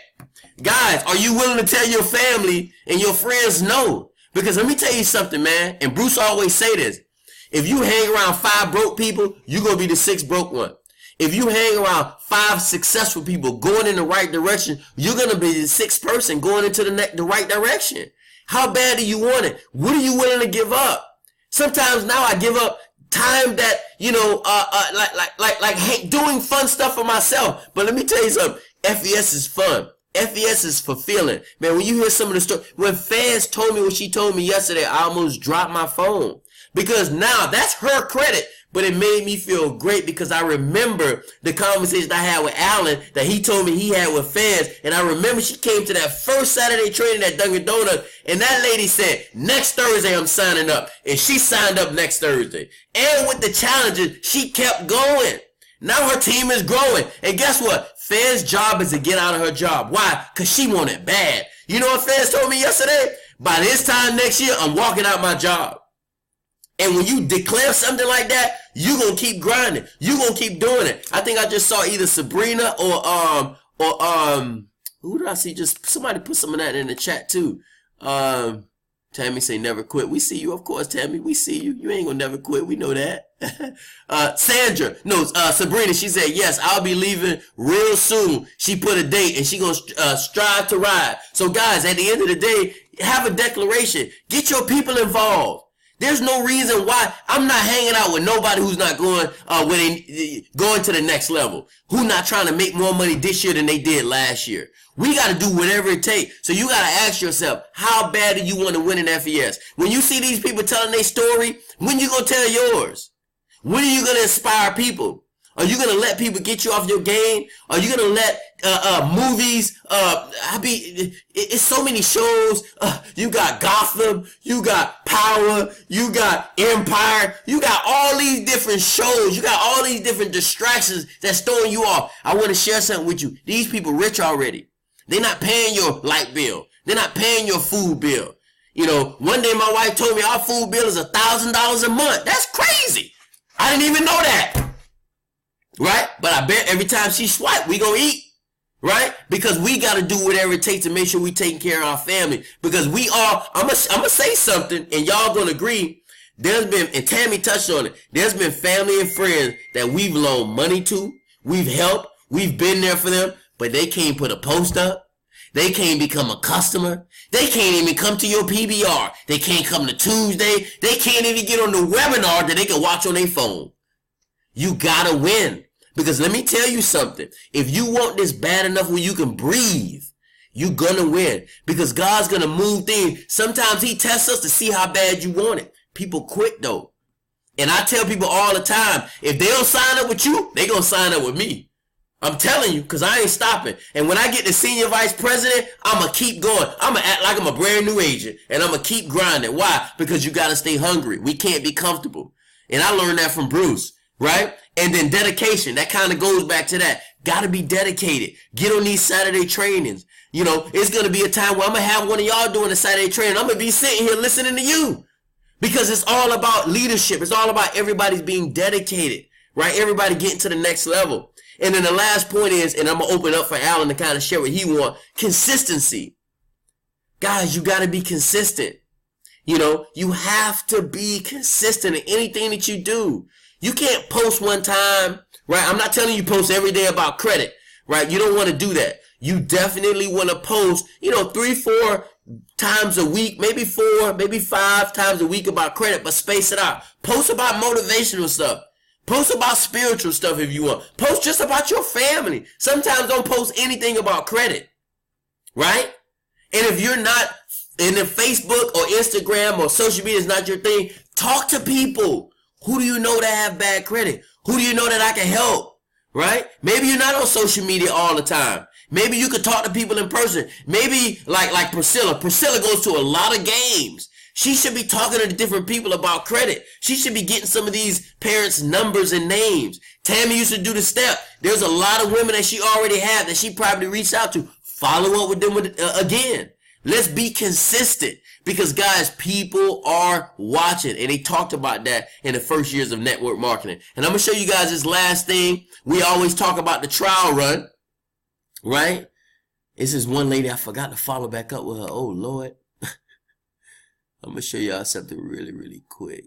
Guys, are you willing to tell your family and your friends no? Because let me tell you something, man. And Bruce always say this. If you hang around 5 broke people, you're going to be the 6th broke one. If you hang around 5 successful people going in the right direction, you're going to be the 6th person going into the right direction. How bad do you want it? What are you willing to give up? Sometimes now I give up time that, like doing fun stuff for myself. But let me tell you something. FES is fun. FES is fulfilling. Man, when you hear some of the story, when Fans told me what she told me yesterday, I almost dropped my phone. Because now that's her credit. But it made me feel great because I remember the conversation I had with Alan that he told me he had with Fans. And I remember she came to that first Saturday training at Dunkin' Donuts. And that lady said, next Thursday I'm signing up. And she signed up next Thursday. And with the challenges, she kept going. Now her team is growing. And guess what? Fans' job is to get out of her job. Why? Because she wanted bad. You know what Fans told me yesterday? By this time next year, I'm walking out my job. And when you declare something like that, you gonna keep grinding. You gonna keep doing it. I think I just saw either Sabrina or who did I see? Just somebody put some of that in the chat too. Tammy say never quit. We see you, of course, Tammy. We see you. You ain't gonna never quit. We know that. Sabrina, she said, yes, I'll be leaving real soon. She put a date and she gonna strive to ride. So guys, at the end of the day, have a declaration. Get your people involved. There's no reason why I'm not hanging out with nobody who's not going to the next level, who not trying to make more money this year than they did last year. We got to do whatever it takes. So you got to ask yourself, how bad do you want to win in FES? When you see these people telling their story, when you going to tell yours? When are you going to inspire people? Are you going to let people get you off your game? Are you going to let movies, it's so many shows. You got Gotham, you got Power, you got Empire, you got all these different shows. You got all these different distractions that's throwing you off. I want to share something with you. These people rich already. They're not paying your light bill. They're not paying your food bill. You know, one day my wife told me our food bill is $1,000 a month. That's crazy. I didn't even know that. Right? But I bet every time she swipe, we gonna eat. Right? Because we got to do whatever it takes to make sure we taking care of our family. Because we are, I'm gonna say something, and y'all gonna agree. There's been, and Tammy touched on it, there's been family and friends that we've loaned money to, we've helped, we've been there for them, but they can't put a post up. They can't become a customer. They can't even come to your PBR. They can't come to Tuesday. They can't even get on the webinar that they can watch on their phone. You gotta win. Because let me tell you something. If you want this bad enough where you can breathe, you're gonna win. Because God's gonna move things. Sometimes he tests us to see how bad you want it. People quit though. And I tell people all the time, if they don't sign up with you, they gonna sign up with me. I'm telling you, because I ain't stopping. And when I get to senior vice president, I'm going to keep going. I'm going to act like I'm a brand new agent. And I'm going to keep grinding. Why? Because you got to stay hungry. We can't be comfortable. And I learned that from Bruce, right? And then dedication. That kind of goes back to that. Got to be dedicated. Get on these Saturday trainings. You know, it's going to be a time where I'm going to have one of y'all doing a Saturday training. I'm going to be sitting here listening to you. Because it's all about leadership. It's all about everybody's being dedicated, right? Everybody getting to the next level. And then the last point is, and I'm going to open up for Alan to kind of share what he wants, consistency. Guys, you got to be consistent. You know, you have to be consistent in anything that you do. You can't post one time, right? I'm not telling you post every day about credit, right? You don't want to do that. You definitely want to post, 3-4 times a week, maybe 4, maybe 5 times a week about credit, but space it out. Post about motivational stuff. Post about spiritual stuff if you want. Post just about your family. Sometimes don't post anything about credit. Right? And if you're not in the Facebook or Instagram or social media is not your thing, talk to people. Who do you know that have bad credit? Who do you know that I can help? Right? Maybe you're not on social media all the time. Maybe you could talk to people in person. Maybe like Priscilla. Priscilla goes to a lot of games. She should be talking to different people about credit. She should be getting some of these parents' numbers and names. Tammy used to do the step. There's a lot of women that she already had that she probably reached out to. Follow up with them again. Let's be consistent. Because, guys, people are watching. And they talked about that in the first years of network marketing. And I'm going to show you guys this last thing. We always talk about the trial run. Right? This is one lady I forgot to follow back up with her. Oh, Lord. I'm going to show y'all something really, really quick.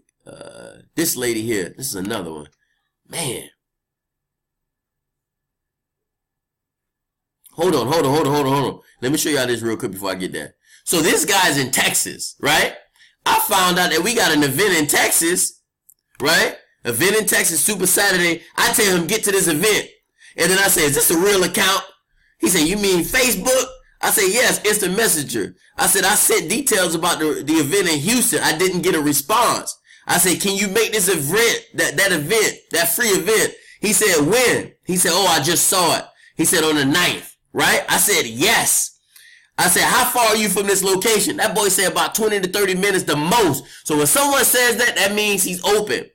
This lady here, this is another one. Man. Hold on. Let me show y'all this real quick before I get there. So this guy's in Texas, right? I found out that we got an event in Texas, right? Event in Texas, Super Saturday. I tell him, get to this event. And then I say, is this a real account? He said, you mean Facebook? I said, yes, Instant Messenger. I said, I sent details about the event in Houston. I didn't get a response. I said, can you make this event, that event, that free event? He said, when? He said, oh, I just saw it. He said, on the 9th, right? I said, yes. I said, how far are you from this location? That boy said about 20 to 30 minutes the most. So when someone says that, that means he's open.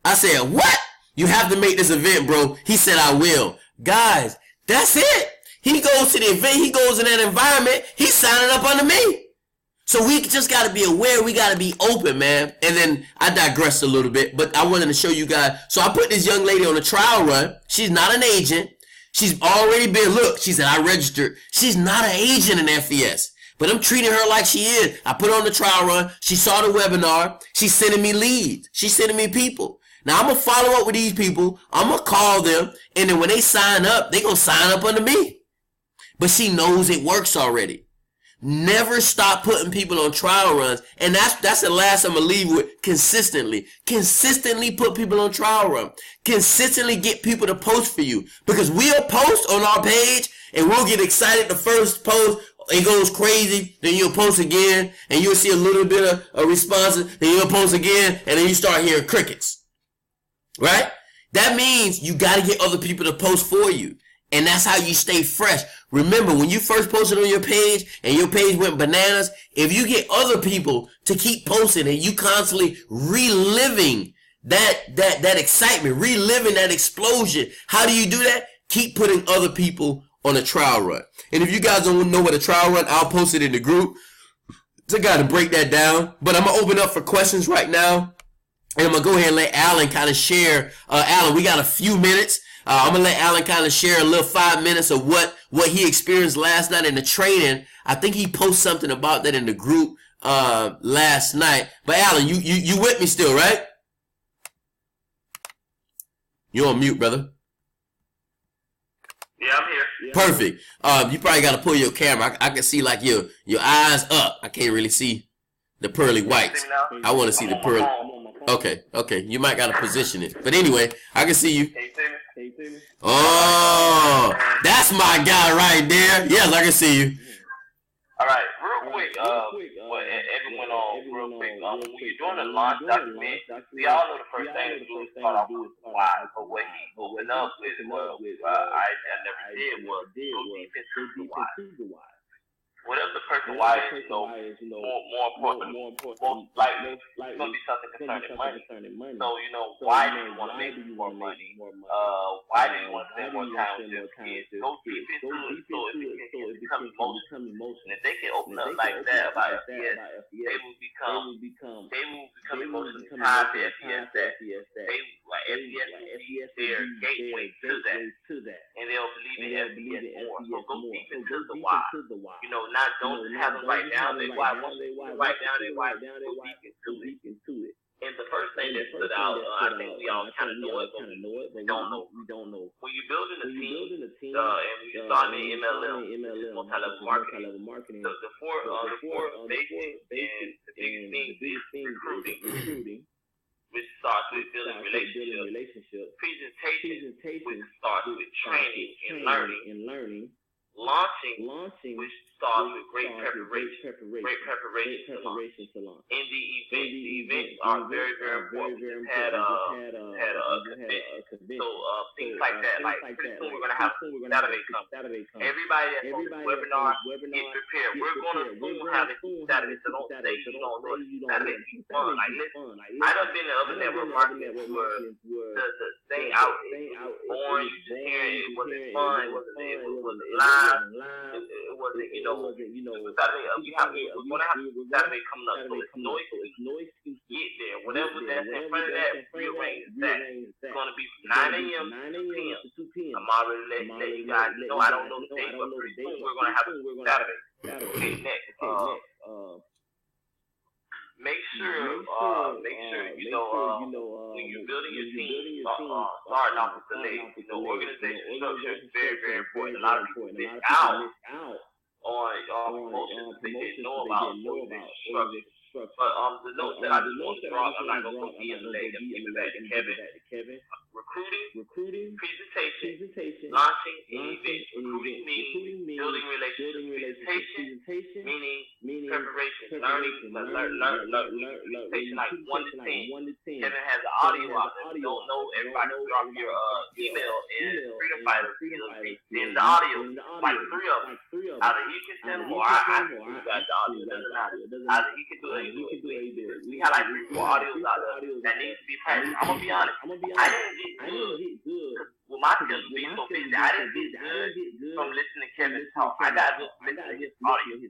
I said, what? You have to make this event, bro. He said, I will. Guys, that's it. He goes to the event. He goes in that environment. He's signing up under me. So we just got to be aware. We got to be open, man. And then I digressed a little bit, but I wanted to show you guys. So I put this young lady on a trial run. She's not an agent. She's already been, look, she said, I registered. She's not an agent in FES, but I'm treating her like she is. I put her on the trial run. She saw the webinar. She's sending me leads. She's sending me people. Now I'm going to follow up with these people. I'm going to call them. And then when they sign up, they're going to sign up under me. But she knows it works already. Never stop putting people on trial runs. And that's the last I'm going to leave with. Consistently. Consistently put people on trial run. Consistently get people to post for you. Because we'll post on our page and we'll get excited the first post. It goes crazy. Then you'll post again and you'll see a little bit of a response. Then you'll post again and then you start hearing crickets. Right? That means you got to get other people to post for you. And that's how you stay fresh. Remember, when you first posted on your page and your page went bananas, if you get other people to keep posting and you constantly reliving that excitement, reliving that explosion, how do you do that? Keep putting other people on a trial run. And if you guys don't know what a trial run, I'll post it in the group. So I got to break that down. But I'm going to open up for questions right now. And I'm going to go ahead and let Alan kind of share. Alan, we got a few minutes. I'm going to let Alan kind of share a little 5 minutes of what he experienced last night in the training. I think he posted something about that in the group last night. But Alan, you with me still, right? You're on mute, brother. Yeah, I'm here. Perfect. You probably got to pull your camera. I can see like your eyes up. I can't really see the pearly whites. I want to see the pearly. Okay. You might got to position it. But anyway, I can see you. Oh, that's my guy right there. Yes, I can see you. All right, real quick. Everyone on real quick. When you're doing a launch document, we all know the first thing to do is start off with why. But what he opened up with, I never did was go deep into the why. Whatever the person why is, more important, most likely, it's going to be something concerning money. So, why do you want to make more money? Why do you want to spend more time with your kids? Go deep into it so it becomes emotional. And if they can open up like that about FES, they will become emotionally tied to FES. FES will be their gateway to that. And they'll believe in FES more. So go deep into the why. Don't just have them write down their why. Once they write down their why, go deep into it. And the first thing that stood out, I think we all kind of know it, but we don't know. When you're building a team, and when you're starting an MLM, multi-level marketing, the four basic and the biggest thing is recruiting, which starts with building relationships, presentation, which starts with training and learning, launching, which starts with great preparation to launch. And the events are very, very important. We just had a convention. So things like that, like pretty soon we're gonna have Saturday come. Everybody that's on this webinar, get prepared. We're gonna soon have it Saturday, so don't say you don't know it. Saturday be fun. Like listen, I done been to other network marketing where the thing out is boring. You just hearing it wasn't fun. It wasn't live. live. It wasn't, it was Saturday. We're gonna have Saturday coming up, so it's noisy. Get there. Whatever that's in front of that, rearrange that. It's gonna be from 9 a.m. to 2 p.m. I'm already letting you guys know. I don't know the date, but pretty soon we're gonna have it Saturday. Okay, next. Make sure when you're building your team, starting off with the legs, organization structure is very, very important. A lot of people miss out on promotions they didn't know about organization structure. But the notes that I just want to draw, I'm not going to put me in the leg. I'm giving it back to Kevin. Recruiting, presentation, launching, and events. Recruiting meaning building relationships. Presentation meaning preparation, learning, presentation like 1 to 10. Kevin has the audio out there. Don't know, everybody drop your email in Freedom Fighters. Then the audio, like 3 of them. Either he can send them or I can do that. The audio doesn't matter. Either he can do it. We had like 3 or 4 audios out there that needs to be practiced. I'm gonna be honest. I didn't get good with my skills being so busy. I didn't get good from listening to Kevin talk. I got to listen to his audio.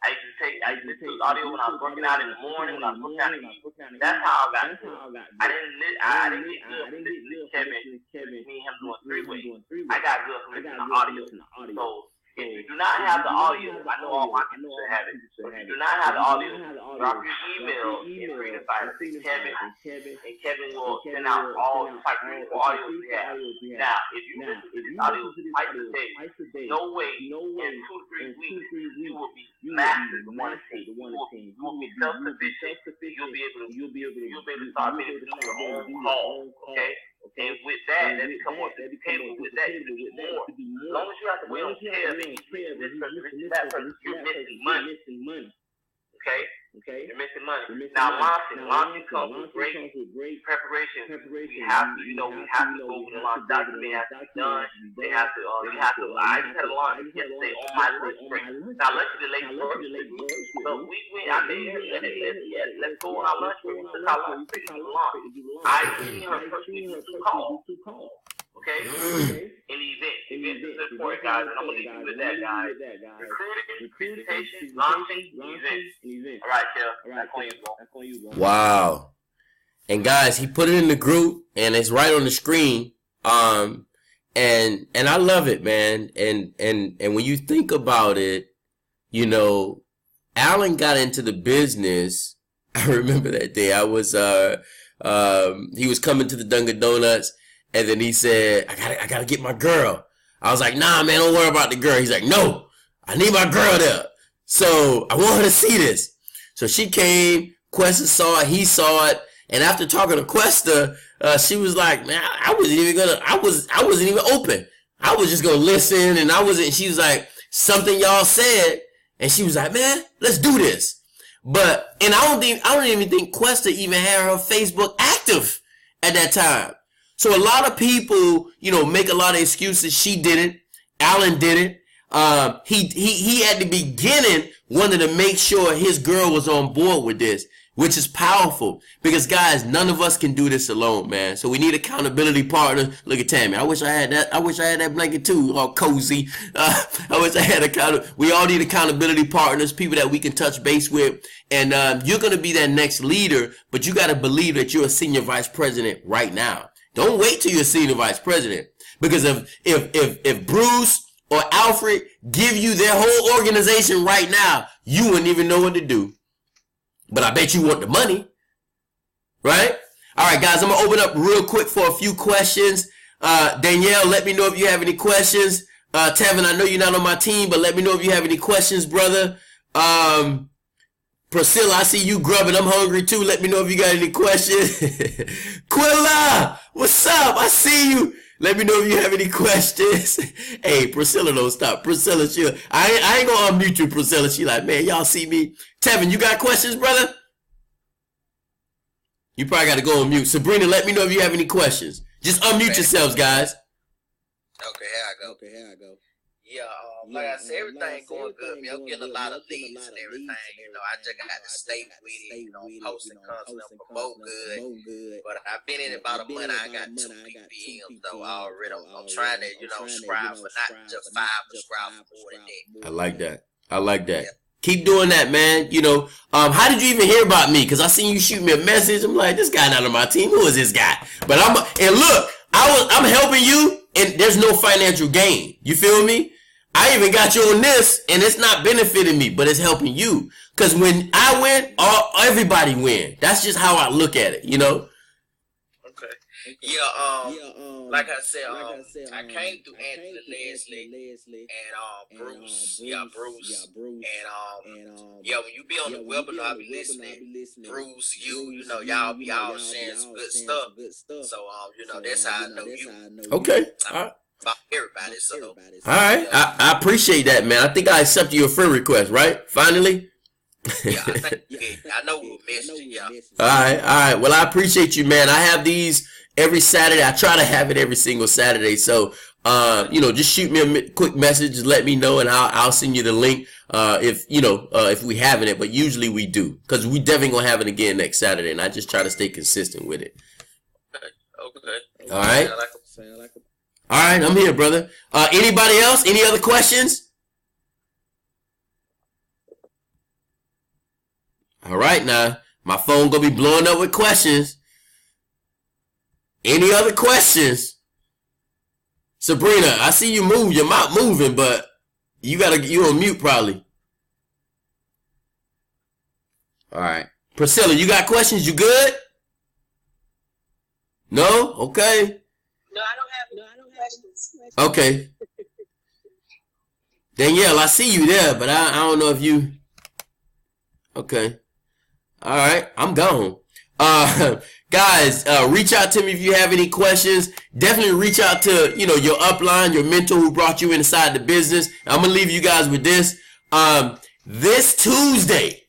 I used to listen to his audio when I was working out in the morning, when I was working out in the evening. That's how I got good. I didn't get good from listening to Kevin. Me and him doing 3-way. I got good from listening to audio. So if you do not have the audio, I know all my people should have it. If you do not have the audio, drop your email in Freedom Fighters to Kevin, and Kevin will send out all like 3 or 4 audios we have. Now, if you listen to this audio twice a day, no way in 2 to 3 weeks you will be mastered the one team. You will be self-sufficient. You'll be able to start being your own call. Okay. And with that, let's come up to the table. With that, you do more. As long as you have to wait on Kev, this person, that person, you're missing money. Okay? You're missing money. Now, launching comes with great preparation. We have to go over the launch document. It has to be done. I just had a launch yesterday on my lunch break. Now, let's delay first. So we went out there. Let's go on our lunch break. We took our lunch break to launch. I seen her personally do 2 calls. Okay? In the event. Event is important, guys, and I'm going to leave you with that, guys. Recruiting, presentation, launching, event. All right, Kev. That's on you, bro. Wow. And guys, he put it in the group, and it's right on the screen. And I love it, man. And when you think about it, Alan got into the business. I remember that day. He was coming to the Dunkin' Donuts, and then he said, I gotta get my girl. I was like, nah, man, don't worry about the girl. He's like, no, I need my girl there. So I want her to see this. So she came, Questa saw it, he saw it. And after talking to Questa, she was like, man, I wasn't even open. I was just going to listen. And she was like, something y'all said. And she was like, man, let's do this. And I don't even think Questa even had her Facebook active at that time. So a lot of people, make a lot of excuses. She didn't. Alan didn't. He at the beginning wanted to make sure his girl was on board with this, which is powerful because guys, none of us can do this alone, man. So we need accountability partners. Look at Tammy. I wish I had that blanket too, all cozy. I wish I had we all need accountability partners, people that we can touch base with. And you're going to be that next leader, but you got to believe that you're a senior vice president right now. Don't wait till you're senior vice president, because if Bruce or Alfred give you their whole organization right now, you wouldn't even know what to do. But I bet you want the money, right? All right, guys, I'm going to open up real quick for a few questions. Danielle, let me know if you have any questions. Tevin, I know you're not on my team, but let me know if you have any questions, brother. Priscilla, I see you grubbing. I'm hungry too. Let me know if you got any questions. Quilla, what's up? I see you. Let me know if you have any questions. Hey, Priscilla, don't stop. Priscilla, I ain't gonna unmute you, Priscilla. She like, man, y'all see me. Tevin, you got questions, brother? You probably got to go on mute. Sabrina, let me know if you have any questions. Just unmute yourselves, guys. Okay, here I go. Yeah, like I said, everything going good, man. I'm getting a lot of leads and everything. You know, I just got to stay with it, you know, posting content, promote good. But I've been in it about a month. I got 2 PPMs though already. I'm trying to, you know, strive for not just 5, but strive for more than that. I like that. I like that. Yeah. Keep doing that, man. You know, how did you even hear about me? Because I seen you shoot me a message. I'm like, this guy not on my team. Who is this guy? But I'm helping you, and there's no financial gain. You feel me? I even got you on this, and it's not benefiting me, but it's helping you. Because when I win, everybody win. That's just how I look at it, you know? Okay. Yeah, like I said, I came through Anthony Leslie and Bruce. Yeah, Bruce. And when you be on the webinar, I be listening. Bruce, you know, y'all be all sharing some good stuff. So, you know, that's how I know you. Okay. All right. About everybody, so. All right. I appreciate that, man. I think I accepted your friend request, right? Finally? Yeah, I know who missed you, yeah. All right. Well, I appreciate you, man. I have these every Saturday. I try to have it every single Saturday. So, you know, just shoot me a quick message. Just let me know, and I'll send you the link if we having it. But usually we do, because we definitely going to have it again next Saturday, and I just try to stay consistent with it. Okay. All right. All right, I'm here, brother. Anybody else? Any other questions? All right, now. My phone going to be blowing up with questions. Any other questions? Sabrina, I see you move. Your mouth moving, but you on mute probably. All right. Priscilla, you got questions? You good? No? Okay. No, I don't have questions. Okay. Danielle, I see you there, but I don't know if you... Okay. All right. I'm gone. Guys, reach out to me if you have any questions. Definitely reach out to, you know, your upline, your mentor who brought you inside the business. I'm going to leave you guys with this. This Tuesday,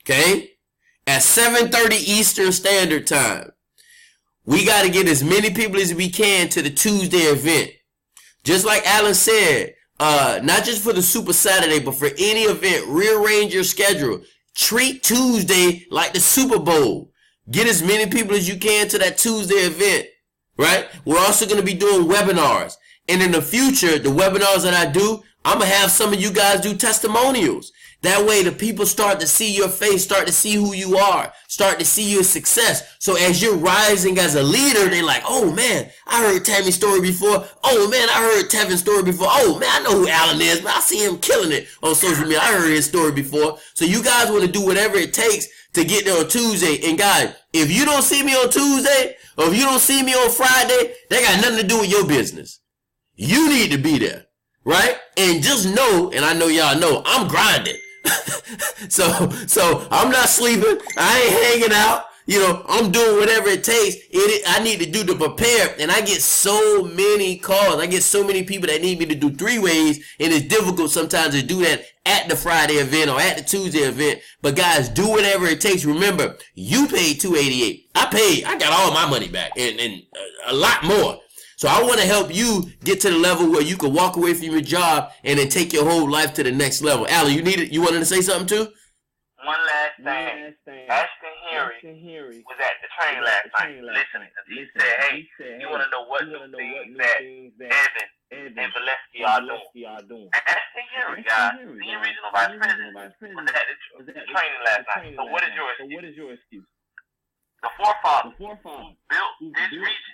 okay, at 7:30 Eastern Standard Time, we got to get as many people as we can to the Tuesday event. Just like Alan said, not just for the Super Saturday, but for any event, rearrange your schedule. Treat Tuesday like the Super Bowl. Get as many people as you can to that Tuesday event, right? We're also going to be doing webinars. And in the future, the webinars that I do, I'm going to have some of you guys do testimonials. That way the people start to see your face, start to see who you are, start to see your success. So as you're rising as a leader, they're like, oh man, I heard Tammy's story before. Oh man, I heard Tevin's story before. Oh man, I know who Alan is, but I see him killing it on social media. I heard his story before. So you guys want to do whatever it takes to get there on Tuesday. And guys, if you don't see me on Tuesday, or if you don't see me on Friday, that got nothing to do with your business. You need to be there, right? And just know, and I know y'all know, I'm grinding. So I'm not sleeping. I ain't hanging out. You know, I'm doing whatever it takes. I need to do to prepare. And I get so many calls. I get so many people that need me to do 3 ways. And it's difficult sometimes to do that at the Friday event or at the Tuesday event. But guys, do whatever it takes. Remember, you paid $288. I got all my money back and a lot more. So I want to help you get to the level where you can walk away from your job and then take your whole life to the next level. Alan, you wanted to say something too? One last thing. Ashton Henry was at the training last night listening. He said, hey, you want to know what new things that Evan and Valesky are doing. Ashton Henry, guys, senior regional vice president, was at the training last night. So what is your excuse? The forefather who built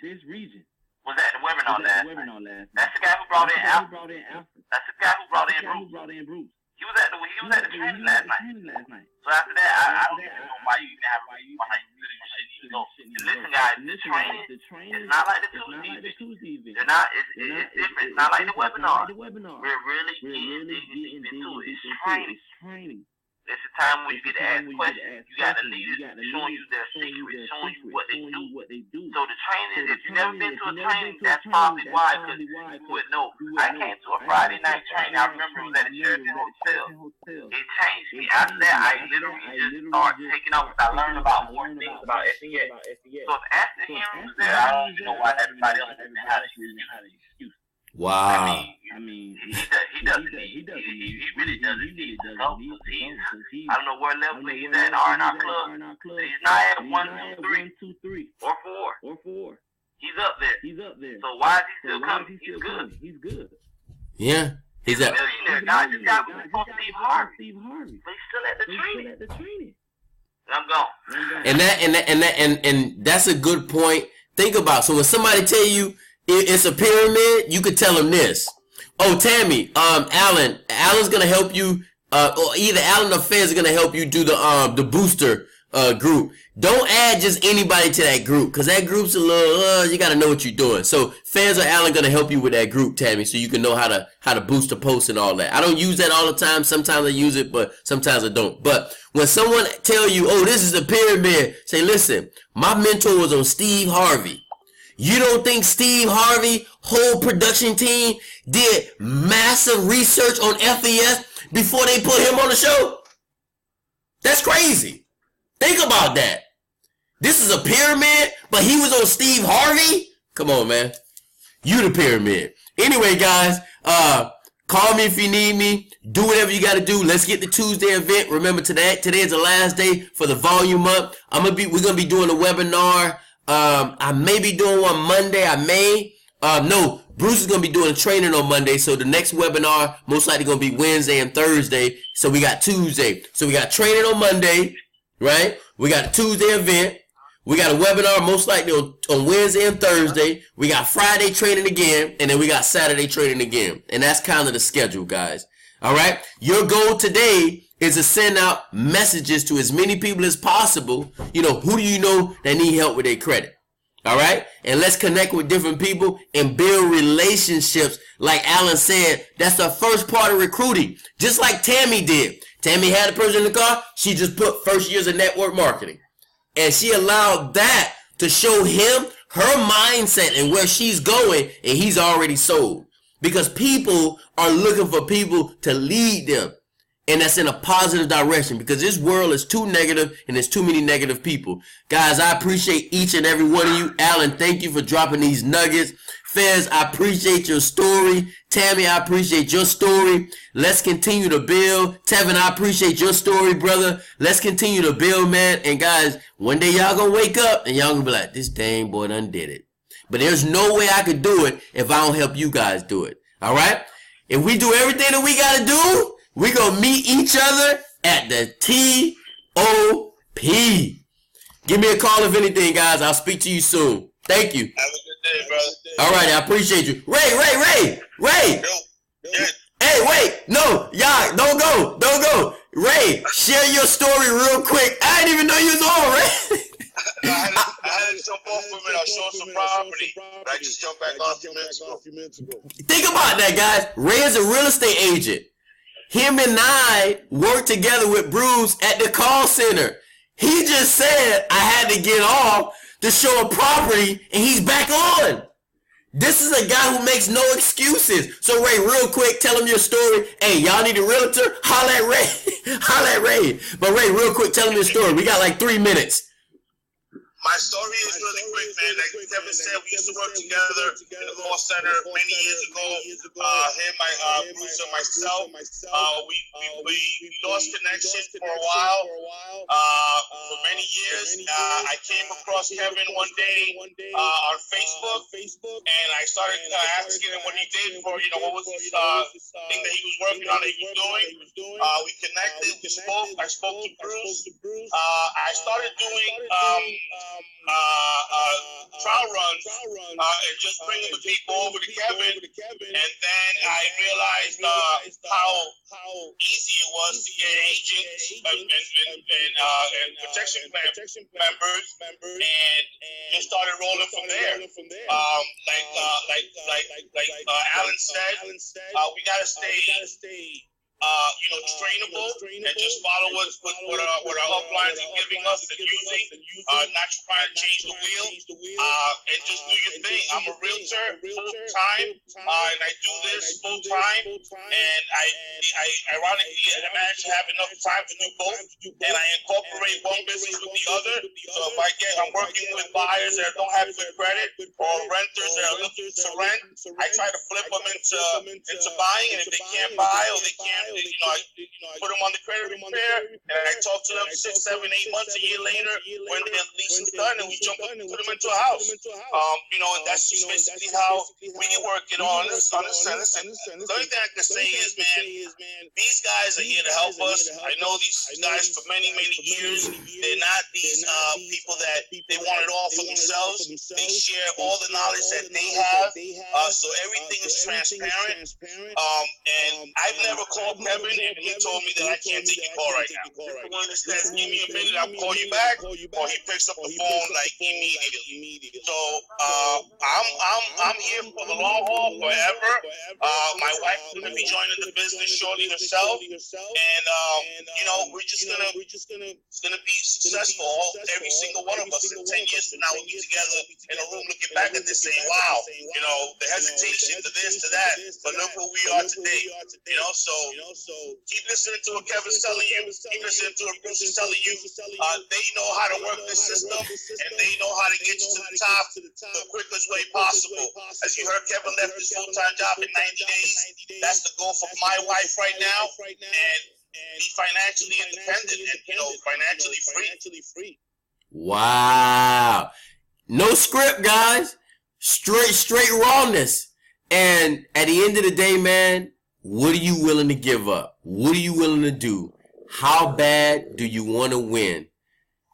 this region was at the webinar last night. That's the guy who brought in Alfred. That's the guy who brought in Bruce. He was at the training last night. So after that, I don't even know why you even have why you really shouldn't even go. And listen, guys, the training is not like the Tuesday event. They're not. It's different. It's not like the webinar. We're really getting into it. It's training. It's a time when you get to ask questions. You got the leaders showing you their secrets, showing you what they do. So the training, if you've never been to a training, that's probably why, because you would know. I came to a Friday night training. I remember it was at a Sheraton Hotel. It changed me. After that, I literally just started taking off because I learned about more things about SES. So if Ashton Henry was there, I don't even know why everybody else didn't have an excuse. Wow. I mean, you he doesn't need he really doesn't need to go. I don't know what level he's at in R&R Club. He's not at 1, 2, 3, or 4. He's up there. So why is he still coming? He's good. Yeah. He's a millionaire. Guy just got with Steve Harvey. But he's still at the training. And I'm gone. And that's a good point. Think about, so when somebody tell you it's a pyramid, you could tell them this. Oh, Tammy, Alan's gonna help you, or either Alan or Fez are gonna help you do the booster group. Don't add just anybody to that group, because that group's a little, you gotta know what you're doing. So Fez or Alan gonna help you with that group, Tammy, so you can know how to boost a post and all that. I don't use that all the time. Sometimes I use it, but sometimes I don't. But when someone tell you, oh, this is a pyramid, say, listen, my mentor was on Steve Harvey. You don't think Steve Harvey whole production team did massive research on FES before they put him on the show? That's crazy. Think about that. This is a pyramid, but he was on Steve Harvey? Come on, man. You the pyramid. Anyway, guys, call me if you need me. Do whatever you got to do. Let's get the Tuesday event. Remember, today is the last day for the volume up. We're gonna be doing a webinar. I may be doing one Monday. No, Bruce is gonna be doing a training on Monday. So the next webinar most likely gonna be Wednesday and Thursday. So we got Tuesday. So we got training on Monday, right? We got a Tuesday event. We got a webinar most likely on Wednesday and Thursday. We got Friday training again, and then we got Saturday training again. And that's kind of the schedule, guys. All right? Your goal today is to send out messages to as many people as possible. You know, who do you know that need help with their credit? All right? And let's connect with different people and build relationships. Like Alan said, that's the first part of recruiting. Just like Tammy did. Tammy had a person in the car. She just put first years of network marketing. And she allowed that to show him her mindset and where she's going, and he's already sold. Because people are looking for people to lead them. And that's in a positive direction, because this world is too negative and there's too many negative people. Guys, I appreciate each and every one of you. Alan, thank you for dropping these nuggets. Fez, I appreciate your story. Tammy, I appreciate your story. Let's continue to build. Tevin, I appreciate your story, brother. Let's continue to build, man. And guys, one day y'all gonna wake up and y'all gonna be like, this dang boy done did it. But there's no way I could do it if I don't help you guys do it. All right? If we do everything that we gotta do, we gonna meet each other at the TOP. Give me a call if anything, guys. I'll speak to you soon. Thank you. Have a good day, brother. All right, I appreciate you. Ray. Yeah. Hey, wait. No, y'all, don't go. Ray, share your story real quick. I didn't even know you was on, Ray. I had to jump off with it. I was showing some property, but I just jumped back off a few minutes ago. Think about that, guys. Ray is a real estate agent. Him and I worked together with Bruce at the call center. He just said I had to get off to show a property, and he's back on. This is a guy who makes no excuses. So Ray, real quick, tell him your story. Hey, y'all need a realtor? Holla at Ray. Holla at Ray. But Ray, real quick, tell him your story. We got like 3 minutes. My story is really quick, man. Like Kevin said, we used to work together in the call center many years ago. Bruce and myself. We lost connection for a while. For many years, I came across Kevin one day on Facebook, and I started asking him what he did for, what was this thing that he was working on that he was doing. We connected, we spoke. I spoke to Bruce. I started doing trial runs and just bringing the people over to Kevin, and then I realized how easy it was to get agents and protection plan members, and just started rolling from there. Like Alan said, we gotta stay trainable, and just follow us with what our uplines are giving us and using, not trying to change the wheel, and just do your thing. I'm a realtor full-time, and I do this full-time, and I ironically, I manage to have enough time to do both, and I incorporate one business with the other. So if I'm working with buyers that don't have good credit, or renters that are looking to rent, I try to flip them into buying, and if they can't buy or they can't, I put them on the credit repair, and I talk to them 6, 7, 8 months, a year later when their lease is done, and we jump up and put them into a house. And that's just basically how we can work it on this. The only thing I can say is, man, these guys are here to help us. I know these guys for many, many years. They're not these people that they want it all for themselves. They share all the knowledge that they have, so everything is transparent. And I've never called Kevin and he told me that I can't take your call right now. The one that says, give me a minute, I'll call you back, or he picks up the phone like immediately. So I'm here for the long haul, forever. My wife's gonna be joining the business shortly herself, and it's gonna be successful. Every single one of us. In 10 years from now, we'll be together in a room looking back at this, saying, "Wow, the hesitation to this, to that, but look where we are today." So keep listening to what Kevin's telling you. Keep listening to what Bruce is telling you. They know how to work this system, and they know how to get you to the top the quickest way possible. As you heard, Kevin left his full-time job in 90 days. That's the goal for my wife right now, and be financially independent and financially free. Wow. No script, guys. Straight rawness. And at the end of the day, man, what are you willing to give up? What are you willing to do? How bad do you want to win?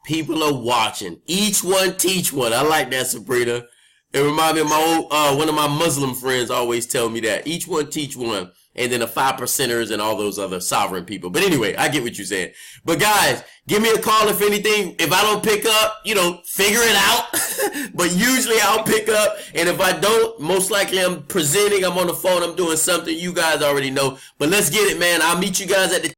People are watching. Each one teach one. I like that, Sabrina. It reminds me of my old, one of my Muslim friends always tell me that. Each one teach one. And then the 5%ers and all those other sovereign people. But anyway, I get what you're saying. But guys, give me a call if anything. If I don't pick up, figure it out. But usually I'll pick up. And if I don't, most likely I'm presenting. I'm on the phone. I'm doing something. You guys already know. But let's get it, man. I'll meet you guys at the